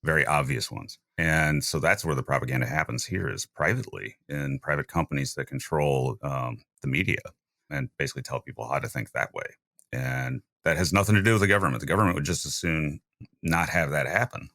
Very obvious ones. And so that's where the propaganda happens here, is privately, in private companies that control the media and basically tell people how to think that way. And that has nothing to do with the government. The government would just as soon not have that happen.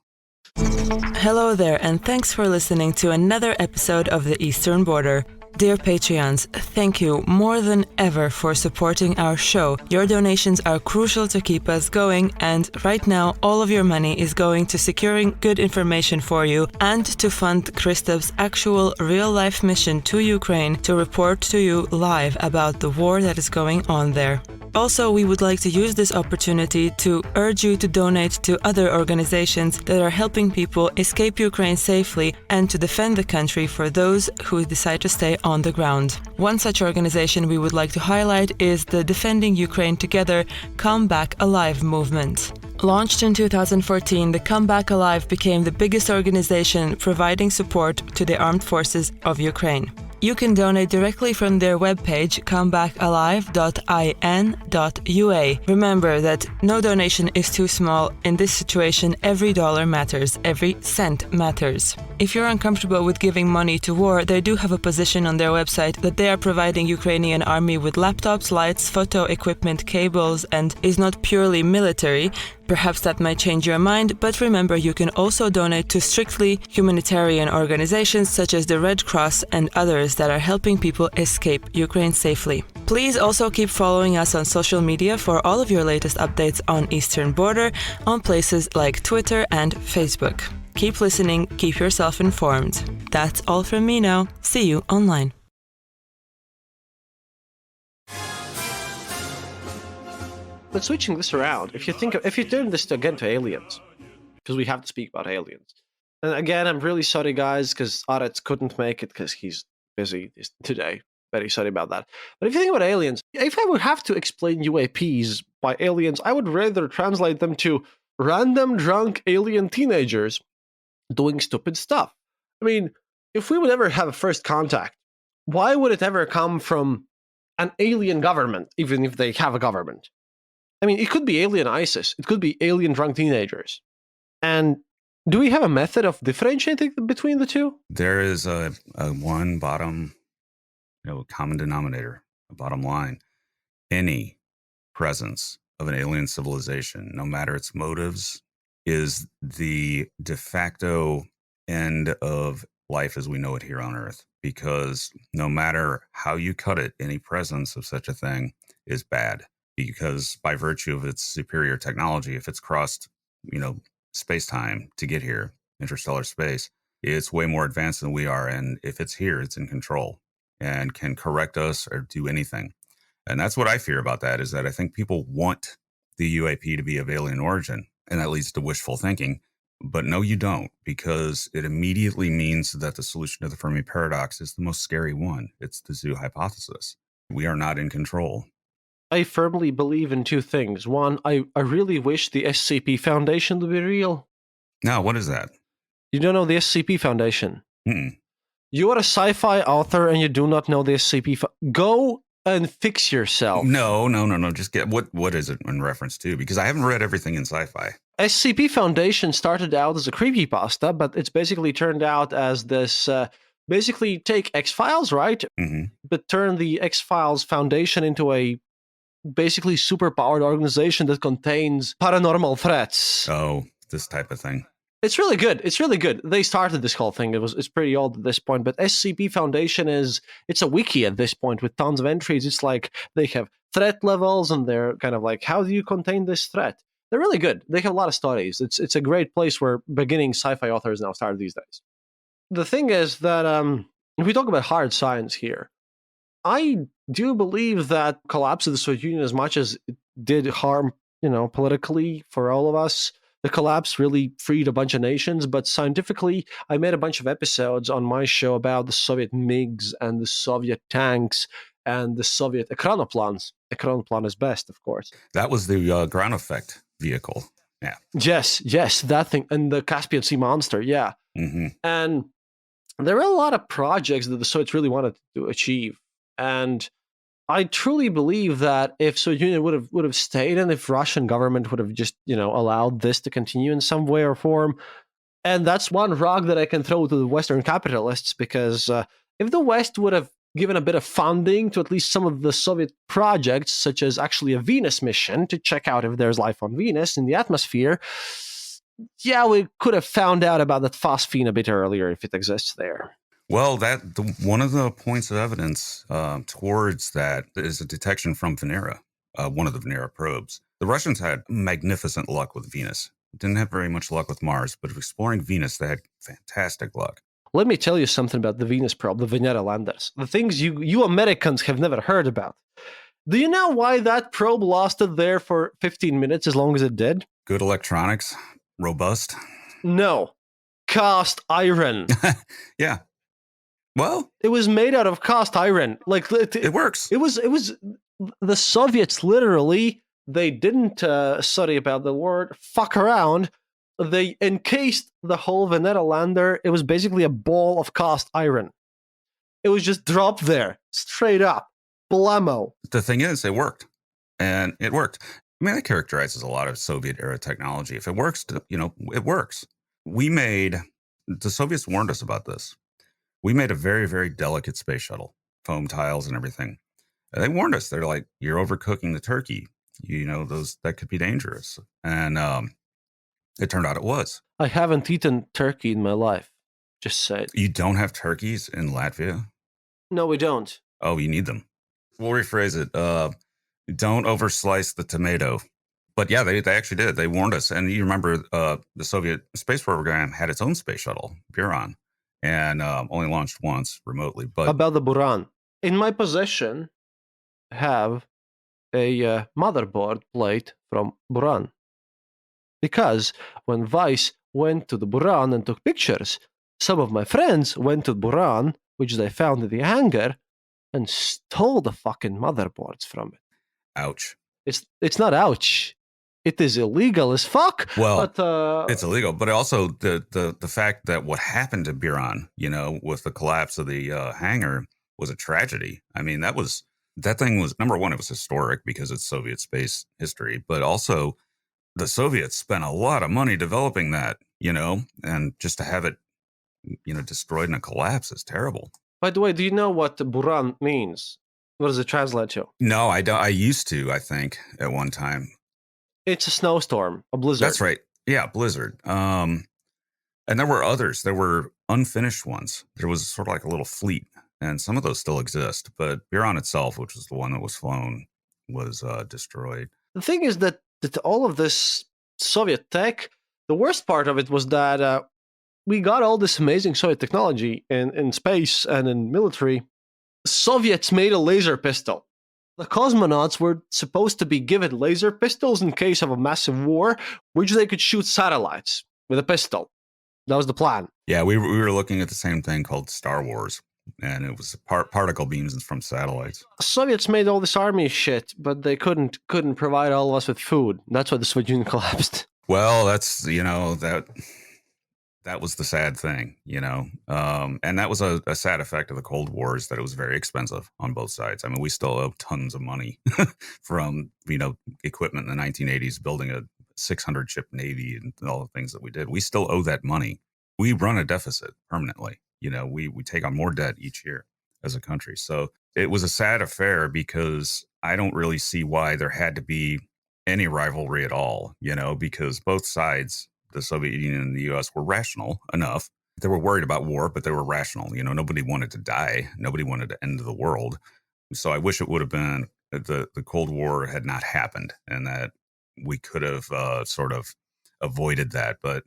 Hello there, and thanks for listening to another episode of The Eastern Border. Dear Patreons, thank you more than ever for supporting our show. Your donations are crucial to keep us going, and right now all of your money is going to securing good information for you and to fund Kristof's actual real-life mission to Ukraine to report to you live about the war that is going on there. Also, we would like to use this opportunity to urge you to donate to other organizations that are helping people escape Ukraine safely and to defend the country for those who decide to stay on the ground. One such organization we would like to highlight is the Defending Ukraine Together Come Back Alive movement. Launched in 2014, the Come Back Alive became the biggest organization providing support to the armed forces of Ukraine. You can donate directly from their webpage, comebackalive.in.ua. Remember that no donation is too small. In this situation, every dollar matters, every cent matters. If you're uncomfortable with giving money to war, they do have a position on their website that they are providing Ukrainian army with laptops, lights, photo equipment, cables, and is not purely military. Perhaps that might change your mind, but remember you can also donate to strictly humanitarian organizations such as the Red Cross and others that are helping people escape Ukraine safely. Please also keep following us on social media for all of your latest updates on Eastern Border on places like Twitter and Facebook. Keep listening, keep yourself informed. That's all from me now. See you online. But switching this around, if you turn this again to aliens, because we have to speak about aliens. And again, I'm really sorry, guys, because Arets couldn't make it because he's busy today. Very sorry about that. But if you think about aliens, if I would have to explain UAPs by aliens, I would rather translate them to random drunk alien teenagers doing stupid stuff. I mean, if we would ever have a first contact, why would it ever come from an alien government, even if they have a government? I mean, it could be alien ISIS. It could be alien drunk teenagers. And do we have a method of differentiating between the two? There is a one bottom, common denominator, a bottom line. Any presence of an alien civilization, no matter its motives, is the de facto end of life as we know it here on Earth. Because no matter how you cut it, any presence of such a thing is bad. Because by virtue of its superior technology, if it's crossed, space-time to get here, interstellar space, it's way more advanced than we are. And if it's here, it's in control and can correct us or do anything. And that's what I fear about that, is that I think people want the UAP to be of alien origin, and that leads to wishful thinking. But no, you don't, because it immediately means that the solution to the Fermi paradox is the most scary one. It's the zoo hypothesis. We are not in control. I firmly believe in two things. One, I really wish the SCP Foundation to be real. Now, what is that? You don't know the SCP Foundation? Mm-mm. You are a sci-fi author and you do not know the SCP. Go and fix yourself. No. Just get what is it in reference to? Because I haven't read everything in sci-fi. SCP Foundation started out as a creepypasta, but it's basically turned out as this. Basically, take X-Files, right? Mm-hmm. But turn the X-Files Foundation into a basically super-powered organization that contains paranormal threats. Oh, this type of thing. It's really good. It's really good. They started this whole thing. It's pretty old at this point, but SCP Foundation it's a wiki at this point with tons of entries. It's like they have threat levels and they're kind of like, how do you contain this threat? They're really good. They have a lot of stories. It's a great place where beginning sci-fi authors now start these days. The thing is that if we talk about hard science here, I do believe that collapse of the Soviet Union, as much as it did harm, politically for all of us, the collapse really freed a bunch of nations. But scientifically, I made a bunch of episodes on my show about the Soviet MiGs and the Soviet tanks and the Soviet Ekranoplan. Ekranoplan is best, of course. That was the ground effect vehicle. Yeah. Yes, that thing. And the Caspian Sea monster, yeah. Mm-hmm. And there were a lot of projects that the Soviets really wanted to achieve. And I truly believe that if Soviet Union would have stayed, and if Russian government would have just allowed this to continue in some way or form, and that's one rock that I can throw to the Western capitalists, because if the West would have given a bit of funding to at least some of the Soviet projects, such as actually a Venus mission to check out if there's life on Venus in the atmosphere, yeah, we could have found out about that phosphine a bit earlier if it exists there. Well, one of the points of evidence towards that is a detection from Venera, one of the Venera probes. The Russians had magnificent luck with Venus. Didn't have very much luck with Mars, but exploring Venus, they had fantastic luck. Let me tell you something about the Venus probe, the Venera landers. The things you Americans have never heard about. Do you know why that probe lasted there for 15 minutes as long as it did? Good electronics, robust. No. Cast iron. Yeah. Well, It was made out of cast iron. Like it works. It was the Soviets literally, they didn't sorry about the word, fuck around. They encased the whole Veneta lander. It was basically a ball of cast iron. It was just dropped there, straight up. Blammo. The thing is, it worked. And it worked. I mean, that characterizes a lot of Soviet era technology. If it works, it works. The Soviets warned us about this. We made a very, very delicate space shuttle, foam tiles and everything. And they warned us. They're like, you're overcooking the turkey. That could be dangerous. And it turned out it was. I haven't eaten turkey in my life. Just say it. You don't have turkeys in Latvia? No, we don't. Oh, you need them. We'll rephrase it. Don't overslice the tomato. But yeah, they actually did. They warned us. And you remember the Soviet space program had its own space shuttle, Buran, and only launched once remotely. But about the Buran. In my possession, have a motherboard plate from Buran. Because when Vice went to the Buran and took pictures, some of my friends went to Buran, which they found in the hangar, and stole the fucking motherboards from it. Ouch. It's not ouch. It is illegal as fuck. Well, but, it's illegal, but also the fact that what happened to Buran, with the collapse of the hangar, was a tragedy. I mean, that thing was, number one, it was historic because it's Soviet space history, but also the Soviets spent a lot of money developing that, and just to have it, destroyed in a collapse is terrible. By the way, do you know what Buran means? What does it translate to? No, I don't. I used to, I think, at one time. It's a snowstorm, a blizzard. That's right. Yeah, blizzard. And there were others. There were unfinished ones. There was sort of like a little fleet, and some of those still exist. But Buran itself, which was the one that was flown, was destroyed. The thing is that all of this Soviet tech, the worst part of it was that we got all this amazing Soviet technology in space and in military. Soviets made a laser pistol. The cosmonauts were supposed to be given laser pistols in case of a massive war, which they could shoot satellites with a pistol. That was the plan. Yeah, we were looking at the same thing called Star Wars, and it was particle beams from satellites. Soviets made all this army shit, but they couldn't provide all of us with food. That's why the Soviet Union collapsed. Well, that's, that was the sad thing, and that was a sad effect of the Cold War, is that it was very expensive on both sides. I mean, we still owe tons of money from, equipment in the 1980s, building a 600 ship Navy and all the things that we did. We still owe that money. We run a deficit permanently. We take on more debt each year as a country. So it was a sad affair because I don't really see why there had to be any rivalry at all, because both sides, the Soviet Union and the U.S., were rational enough. They were worried about war, but they were rational. Nobody wanted to die. Nobody wanted to end the world. So I wish it would have been the Cold War had not happened and that we could have sort of avoided that. But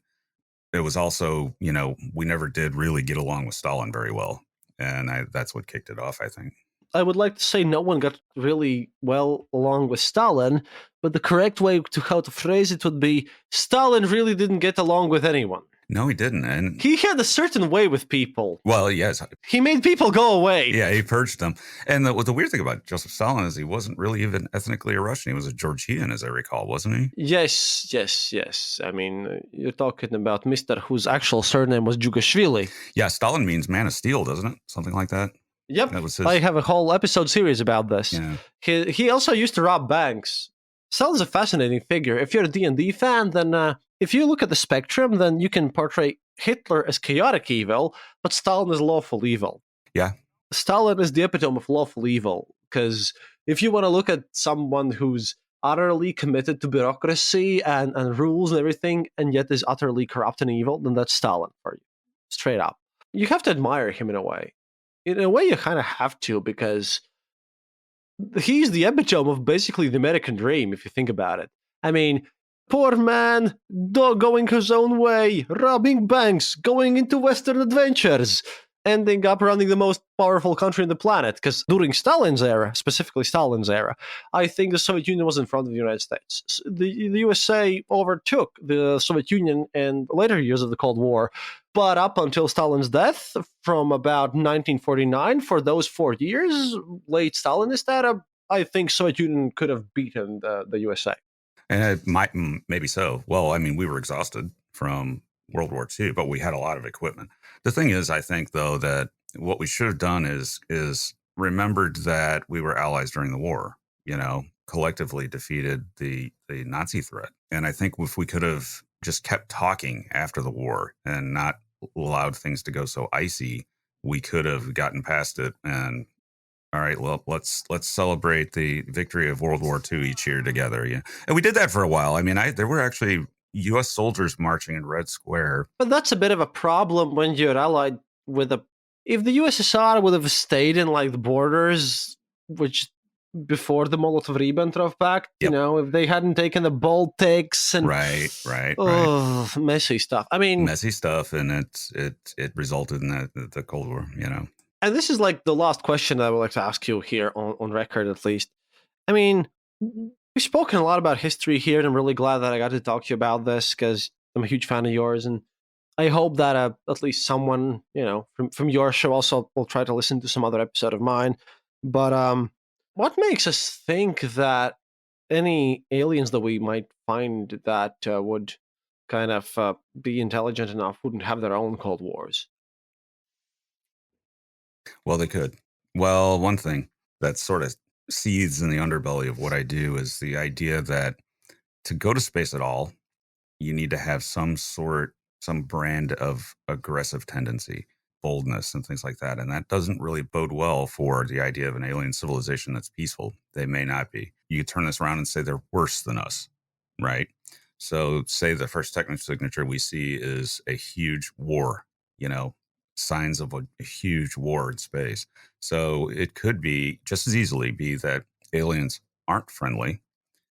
it was also, we never did really get along with Stalin very well. And that's what kicked it off, I think. I would like to say no one got really well along with Stalin, but the correct way to how to phrase it would be Stalin really didn't get along with anyone. No, he didn't. And he had a certain way with people. Well, yes. He made people go away. Yeah, he purged them. And the weird thing about Joseph Stalin is he wasn't really even ethnically a Russian. He was a Georgian, as I recall, wasn't he? Yes. I mean, you're talking about Mr. whose actual surname was Jugashvili. Yeah, Stalin means man of steel, doesn't it? Something like that. Yep, that was his... I have a whole episode series about this. Yeah. He also used to rob banks. Stalin's a fascinating figure. If you're a D&D fan, then if you look at the spectrum, then you can portray Hitler as chaotic evil, but Stalin is lawful evil. Yeah. Stalin is the epitome of lawful evil, because if you want to look at someone who's utterly committed to bureaucracy and rules and everything, and yet is utterly corrupt and evil, then that's Stalin for you. Straight up. You have to admire him in a way. In a way, you kind of have to, because he's the epitome of basically the American dream, if you think about it. I mean, poor man, going his own way, robbing banks, going into Western adventures. ending up running the most powerful country on the planet. Because during Stalin's era, specifically Stalin's era, I think the Soviet Union was in front of the United States. The USA overtook the Soviet Union in later years of the Cold War, but up until Stalin's death, from about 1949, for those 4 years, late Stalinist era, I think Soviet Union could have beaten the USA. And it might, maybe so. Well, I mean, we were exhausted from World War II, but we had a lot of equipment. The thing is, I think, though, that what we should have done is remembered that we were allies during the war, collectively defeated the Nazi threat. And I think if we could have just kept talking after the war and not allowed things to go so icy, we could have gotten past it. And all right, well, let's celebrate the victory of World War II each year together. Yeah, and we did that for a while. I mean, there were actually U.S. soldiers marching in Red Square. But that's a bit of a problem when you're allied with a. If the USSR would have stayed in like the borders, which before the Molotov-Ribbentrop Pact, Yep. if they hadn't taken the Baltics and right. Messy stuff. I mean, Messy stuff, and it resulted in the Cold War. And this is like the last question that I would like to ask you here on record, at least. I mean, we've spoken a lot about history here, and I'm really glad that I got to talk to you about this because I'm a huge fan of yours, and I hope that at least someone, from your show also will try to listen to some other episode of mine. But what makes us think that any aliens that we might find that would kind of be intelligent enough wouldn't have their own Cold Wars? Well, they could. Well, one thing that sort of seethes in the underbelly of what I do is the idea that to go to space at all, you need to have some brand of aggressive tendency, boldness, and things like that. And that doesn't really bode well for the idea of an alien civilization that's peaceful. They may not be. You could turn this around and say they're worse than us, right? So say the first technical signature we see is a huge war, signs of a huge war in space. So it could be just as easily be that aliens aren't friendly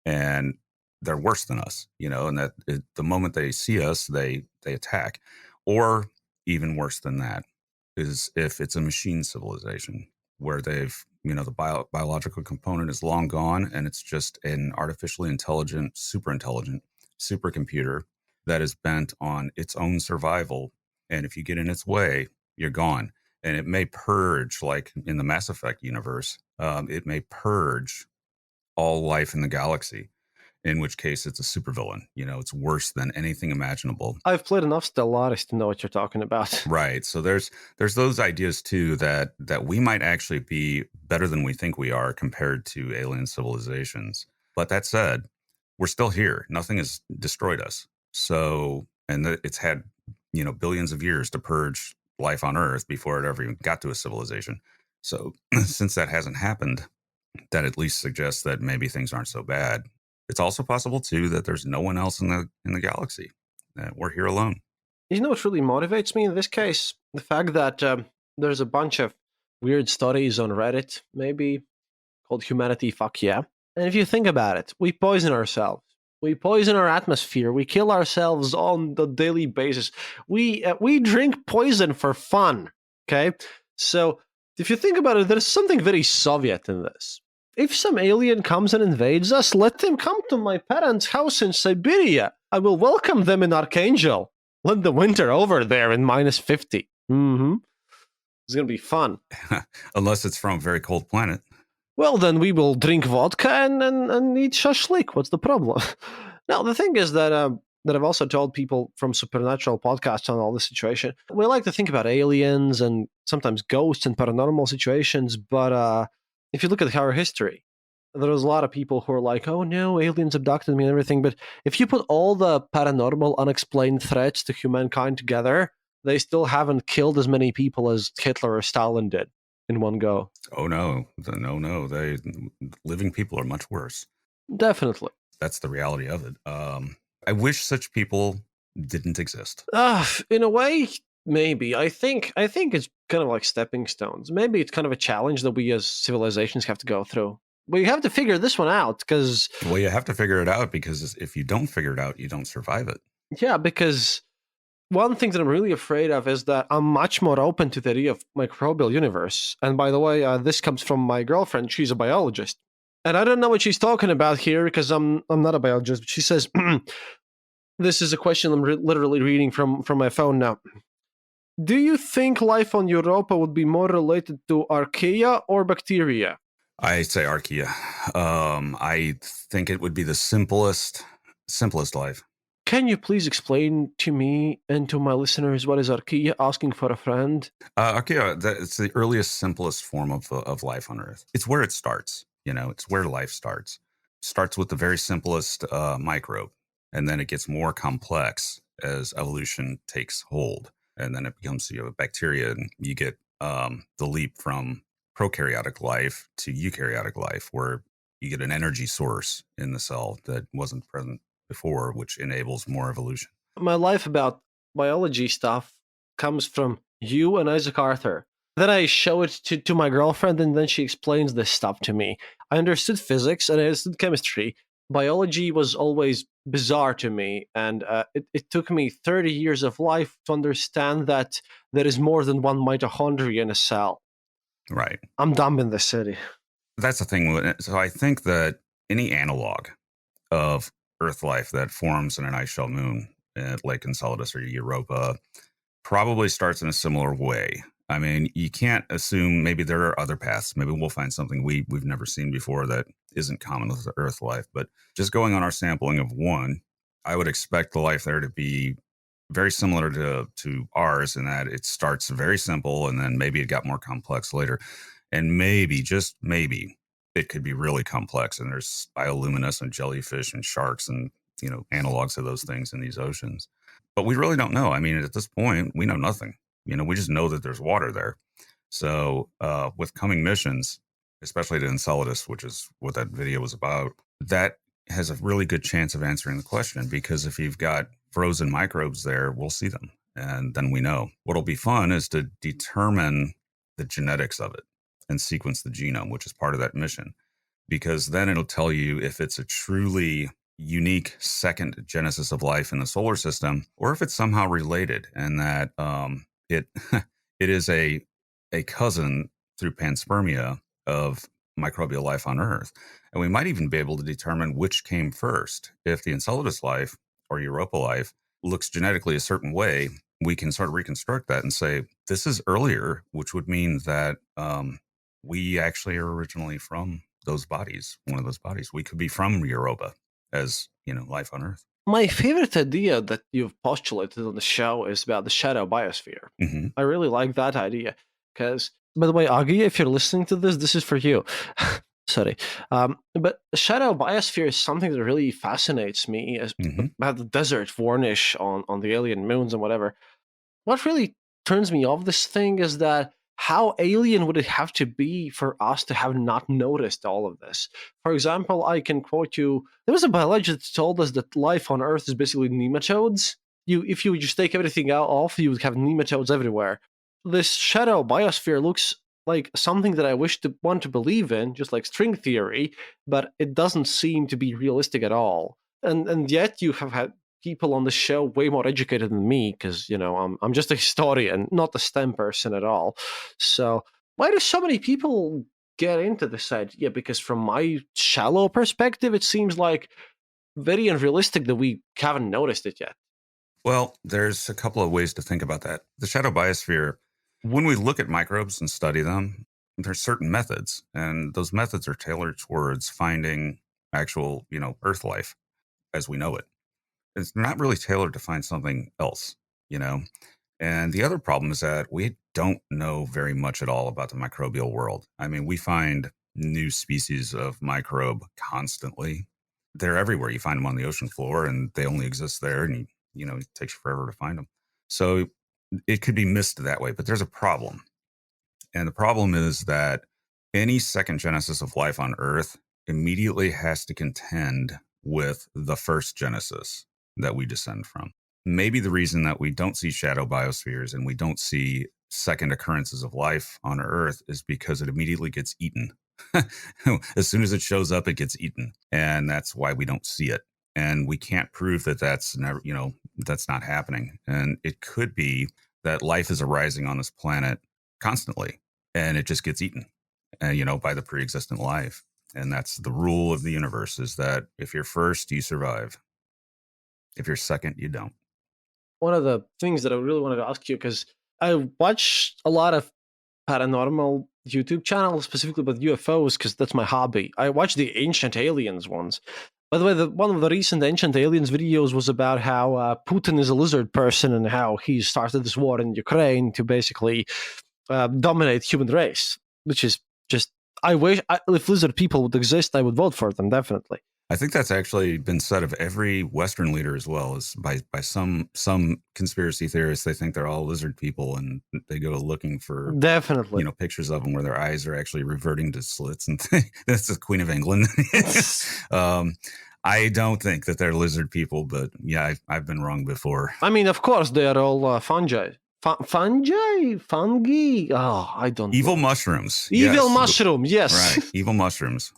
and they're worse than us, and that the moment they see us, they attack. Or even worse than that is if it's a machine civilization where they've, the biological component is long gone and it's just an artificially intelligent, super supercomputer that is bent on its own survival. And if you get in its way, you're gone. And it may purge, like in the Mass Effect universe, it may purge all life in the galaxy, in which case it's a supervillain. It's worse than anything imaginable. I've played enough Stellaris to know what you're talking about. Right. So there's those ideas too that we might actually be better than we think we are compared to alien civilizations. But that said, we're still here. Nothing has destroyed us. So, and it's had, billions of years to purge life on Earth before it ever even got to a civilization. So since that hasn't happened, that at least suggests that maybe things aren't so bad. It's also possible too that there's no one else in the galaxy. That we're here alone. What really motivates me in this case? The fact that there's a bunch of weird studies on Reddit, maybe called Humanity Fuck Yeah. And if you think about it, we poison ourselves. We poison our atmosphere. We kill ourselves on the daily basis. We drink poison for fun. Okay, so if you think about it, there's something very Soviet in this. If some alien comes and invades us, let them come to my parents' house in Siberia. I will welcome them in Archangel. Let the winter over there in -50. It's going to be fun. Unless it's from a very cold planet. Well, then we will drink vodka and eat shashlik. What's the problem? Now, the thing is that I've also told people from Supernatural podcasts on all this situation. We like to think about aliens and sometimes ghosts and paranormal situations, but if you look at our history, there was a lot of people who are like, oh no, aliens abducted me and everything. But if you put all the paranormal, unexplained threats to humankind together, they still haven't killed as many people as Hitler or Stalin did in one go. Oh no. Living people are much worse. Definitely. That's the reality of it. I wish such people didn't exist. In a way, maybe. I think it's kind of like stepping stones. Maybe it's kind of a challenge that we as civilizations have to go through. We have to figure this one out because... Well, you have to figure it out because if you don't figure it out, you don't survive it. Yeah, because One thing that I'm really afraid of is that I'm much more open to the idea of microbial universe. And by the way, this comes from my girlfriend. She's a biologist, and I don't know what she's talking about here because I'm not a biologist. But she says this is a question I'm literally reading from my phone now. Do you think life on Europa would be more related to archaea or bacteria? I say archaea. I think it would be the simplest life. Can you please explain to me and to my listeners what is archaea? Asking for a friend. Archaea, it's the earliest, simplest form of life on Earth. It's where it starts. It's where life starts. Starts with the very simplest microbe, and then it gets more complex as evolution takes hold, and then it becomes bacteria, and you get the leap from prokaryotic life to eukaryotic life, where you get an energy source in the cell that wasn't present before, which enables more evolution. My life about biology stuff comes from you and Isaac Arthur. Then I show it to my girlfriend, and then she explains this stuff to me. I understood physics and I understood chemistry. Biology was always bizarre to me, and it took me 30 years of life to understand that there is more than one mitochondria in a cell. Right. I'm dumb in this city. That's the thing. So I think that any analog of Earth life that forms in an ice shell moon, like Enceladus or Europa, probably starts in a similar way. I mean, you can't assume maybe there are other paths. Maybe we'll find something we've never seen before that isn't common with Earth life. But just going on our sampling of one, I would expect the life there to be very similar to ours in that it starts very simple and then maybe it got more complex later. And maybe, just maybe, it could be really complex. And there's bioluminescent jellyfish and sharks and, analogs of those things in these oceans. But we really don't know. I mean, at this point, we know nothing. We just know that there's water there. So with coming missions, especially to Enceladus, which is what that video was about, that has a really good chance of answering the question, because if you've got frozen microbes there, we'll see them. And then we know. What'll be fun is to determine the genetics of it and sequence the genome, which is part of that mission, because then it'll tell you if it's a truly unique second genesis of life in the solar system, or if it's somehow related, and that it it is a cousin through panspermia of microbial life on Earth. And we might even be able to determine which came first. If the Enceladus life or Europa life looks genetically a certain way, we can sort of reconstruct that and say, this is earlier, which would mean that we actually are originally from those bodies, one of those bodies. We could be from Europa as, life on Earth. My favorite idea that you've postulated on the show is about the shadow biosphere. Mm-hmm. I really like that idea because, by the way, Augie, if you're listening to this is for you. Sorry. But the shadow biosphere is something that really fascinates me about the desert varnish on the alien moons and whatever. What really turns me off this thing is that how alien would it have to be for us to have not noticed all of this? For example, I can quote you. There was a biologist that told us that life on Earth is basically nematodes. If you just take everything off, you would have nematodes everywhere. This shadow biosphere looks like something that I want to believe in, just like string theory, but it doesn't seem to be realistic at all. And yet you have had people on the show way more educated than me because I'm just a historian, not a STEM person at all. So why do so many people get into this idea? Because from my shallow perspective, it seems like very unrealistic that we haven't noticed it yet. Well, there's a couple of ways to think about that. The shadow biosphere, when we look at microbes and study them, there's certain methods, and those methods are tailored towards finding actual, Earth life as we know it. It's not really tailored to find something else, And the other problem is that we don't know very much at all about the microbial world. I mean, we find new species of microbe constantly. They're everywhere. You find them on the ocean floor and they only exist there, and it takes you forever to find them. So it could be missed that way, but there's a problem. And the problem is that any second genesis of life on Earth immediately has to contend with the first genesis that we descend from. Maybe the reason that we don't see shadow biospheres and we don't see second occurrences of life on Earth is because it immediately gets eaten. As soon as it shows up, it gets eaten. And that's why we don't see it. And we can't prove that that's never, that's not happening. And it could be that life is arising on this planet constantly, and it just gets eaten, by the pre-existent life. And that's the rule of the universe, is that if you're first, you survive. If you're second, you don't. One of the things that I really wanted to ask you, because I watch a lot of paranormal YouTube channels, specifically about UFOs, because that's my hobby. I watch the Ancient Aliens ones. By the way, one of the recent Ancient Aliens videos was about how Putin is a lizard person and how he started this war in Ukraine to basically dominate human race, which is just, if lizard people would exist, I would vote for them, definitely. I think that's actually been said of every Western leader as well, as by some conspiracy theorists. They think they're all lizard people, and they go looking for definitely pictures of them where their eyes are actually reverting to slits and things. That's the Queen of England. I don't think that they're lizard people, but yeah, I've been wrong before. I mean, of course, they are all fungi. Fungi? Oh, I don't know. Evil mushrooms. Evil mushrooms, yes. Right, evil mushrooms.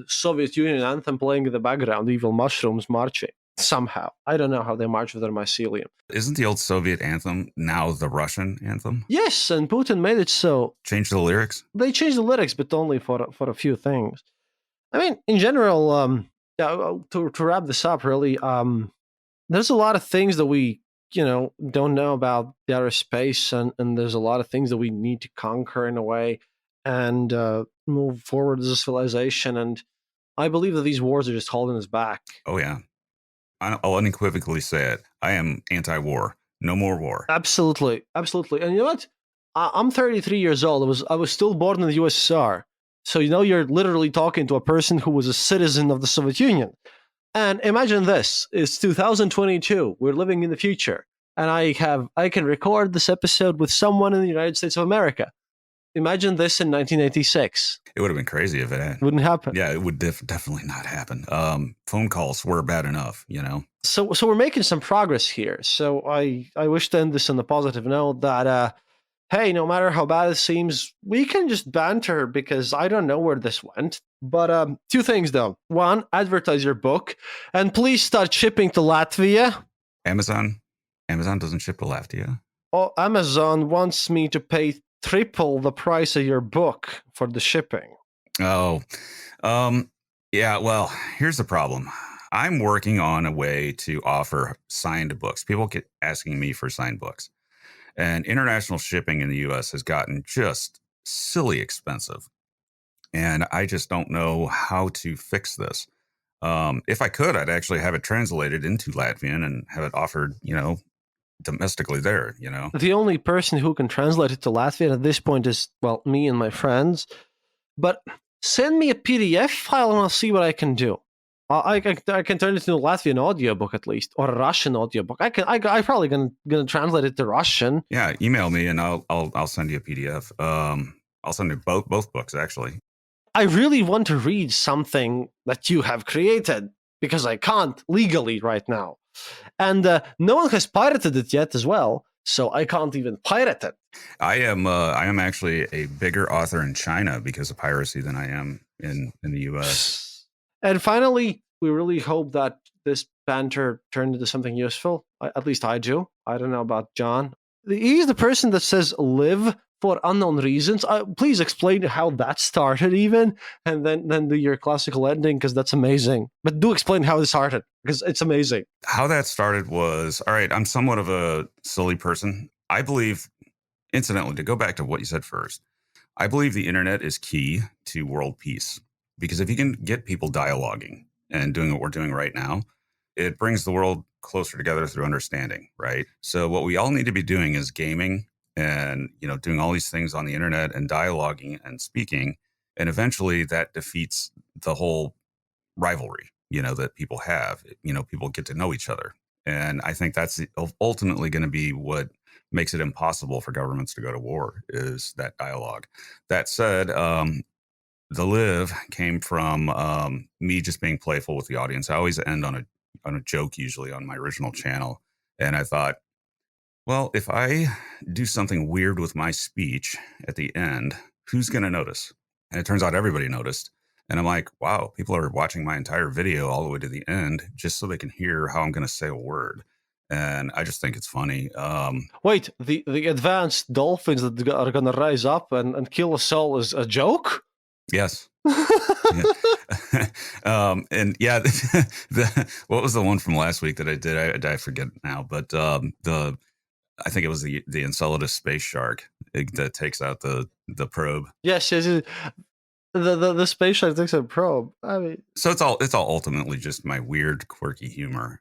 Soviet Union anthem playing in the background, evil mushrooms marching. Somehow. I don't know how they march with their mycelium. Isn't the old Soviet anthem now the Russian anthem? Yes, and Putin made it so. Changed the lyrics? They changed the lyrics, but only for a few things. I mean, in general, to wrap this up, really, there's a lot of things that we don't know about the outer space, and there's a lot of things that we need to conquer in a way and move forward as a civilization. And I believe that these wars are just holding us back. Oh, yeah. I'll unequivocally say it. I am anti-war. No more war. Absolutely. Absolutely. And you know what? I'm 33 years old. I was still born in the USSR. So, you're literally talking to a person who was a citizen of the Soviet Union. And imagine this, it's 2022, we're living in the future, and I can record this episode with someone in the United States of America. Imagine this in 1986. It would have been crazy if it wouldn't happen. Yeah, it would definitely not happen. Phone calls were bad enough, So we're making some progress here. So I wish to end this on a positive note that, hey, no matter how bad it seems, we can just banter, because I don't know where this went. But two things, though. One, advertise your book, and please start shipping to Latvia. Amazon doesn't ship to Latvia. Oh, Amazon wants me to pay triple the price of your book for the shipping. Oh, yeah. Well, here's the problem. I'm working on a way to offer signed books. People get asking me for signed books. And international shipping in the U.S. has gotten just silly expensive. And I just don't know how to fix this. If I could, I'd actually have it translated into Latvian and have it offered, domestically there, The only person who can translate it to Latvian at this point is, well, me and my friends. But send me a PDF file and I'll see what I can do. I can turn it into a Latvian audiobook at least, or a Russian audiobook. I probably gonna translate it to Russian. Yeah, email me and I'll send you a PDF. I'll send you both books actually. I really want to read something that you have created, because I can't legally right now, and no one has pirated it yet as well, so I can't even pirate it. I am actually a bigger author in China because of piracy than I am in the U.S. And finally, we really hope that this banter turned into something useful. At least I do. I don't know about John. He's the person that says live for unknown reasons. Please explain how that started even, and then do your classical ending, because that's amazing. But do explain how it started, because it's amazing. How that started was, all right, I'm somewhat of a silly person. I believe, incidentally, to go back to what you said first, I believe the internet is key to world peace. Because if you can get people dialoguing and doing what we're doing right now, it brings the world closer together through understanding, right? So what we all need to be doing is gaming and, doing all these things on the internet and dialoguing and speaking. And eventually that defeats the whole rivalry, that people have. People get to know each other. And I think that's ultimately going to be what makes it impossible for governments to go to war, is that dialogue. That said, the live came from me just being playful with the audience. I always end on a joke, usually on my original channel. And I thought, well, if I do something weird with my speech at the end, who's going to notice? And it turns out everybody noticed. And I'm like, wow, people are watching my entire video all the way to the end just so they can hear how I'm going to say a word. and I just think it's funny. Wait, the advanced dolphins that are gonna rise up and kill us all is a joke? Yes. And yeah, what was the one from last week that I did? I forget now, but I think it was the Enceladus space shark that takes out the probe. Yes. The space shark takes a probe. I mean, So it's all ultimately just my weird, quirky humor.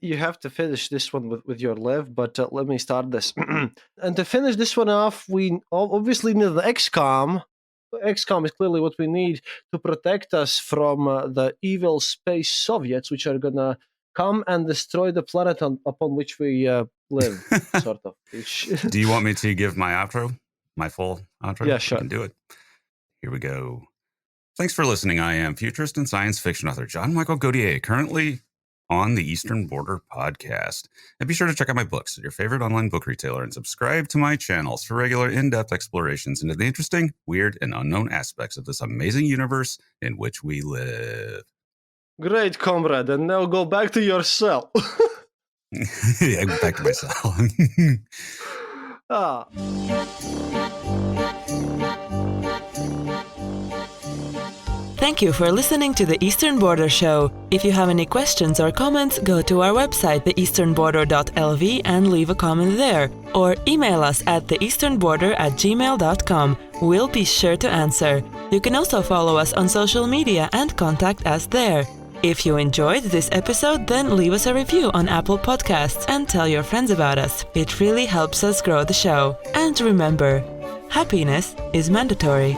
you have to finish this one with your live, but let me start this. And to finish this one off, we obviously need the XCOM. XCOM is clearly what we need to protect us from the evil space Soviets, which are gonna come and destroy the planet upon which we live, sort of. Do you want me to give my outro, my full outro? Yeah, sure. I can do it. Here we go. Thanks for listening. I am futurist and science fiction author John Michael Godier, currently on the Eastern Border podcast. And be sure to check out my books at your favorite online book retailer and subscribe to my channels for regular in-depth explorations into the interesting, weird, and unknown aspects of this amazing universe in which we live. Great, comrade. And now go back to your cell. Yeah, go back to my cell. Ah. Thank you for listening to the Eastern Border Show. If you have any questions or comments, go to our website, theeasternborder.lv, and leave a comment there. Or email us at theeasternborder@gmail.com. We'll be sure to answer. You can also follow us on social media and contact us there. If you enjoyed this episode, then leave us a review on Apple Podcasts and tell your friends about us. It really helps us grow the show. And remember, happiness is mandatory.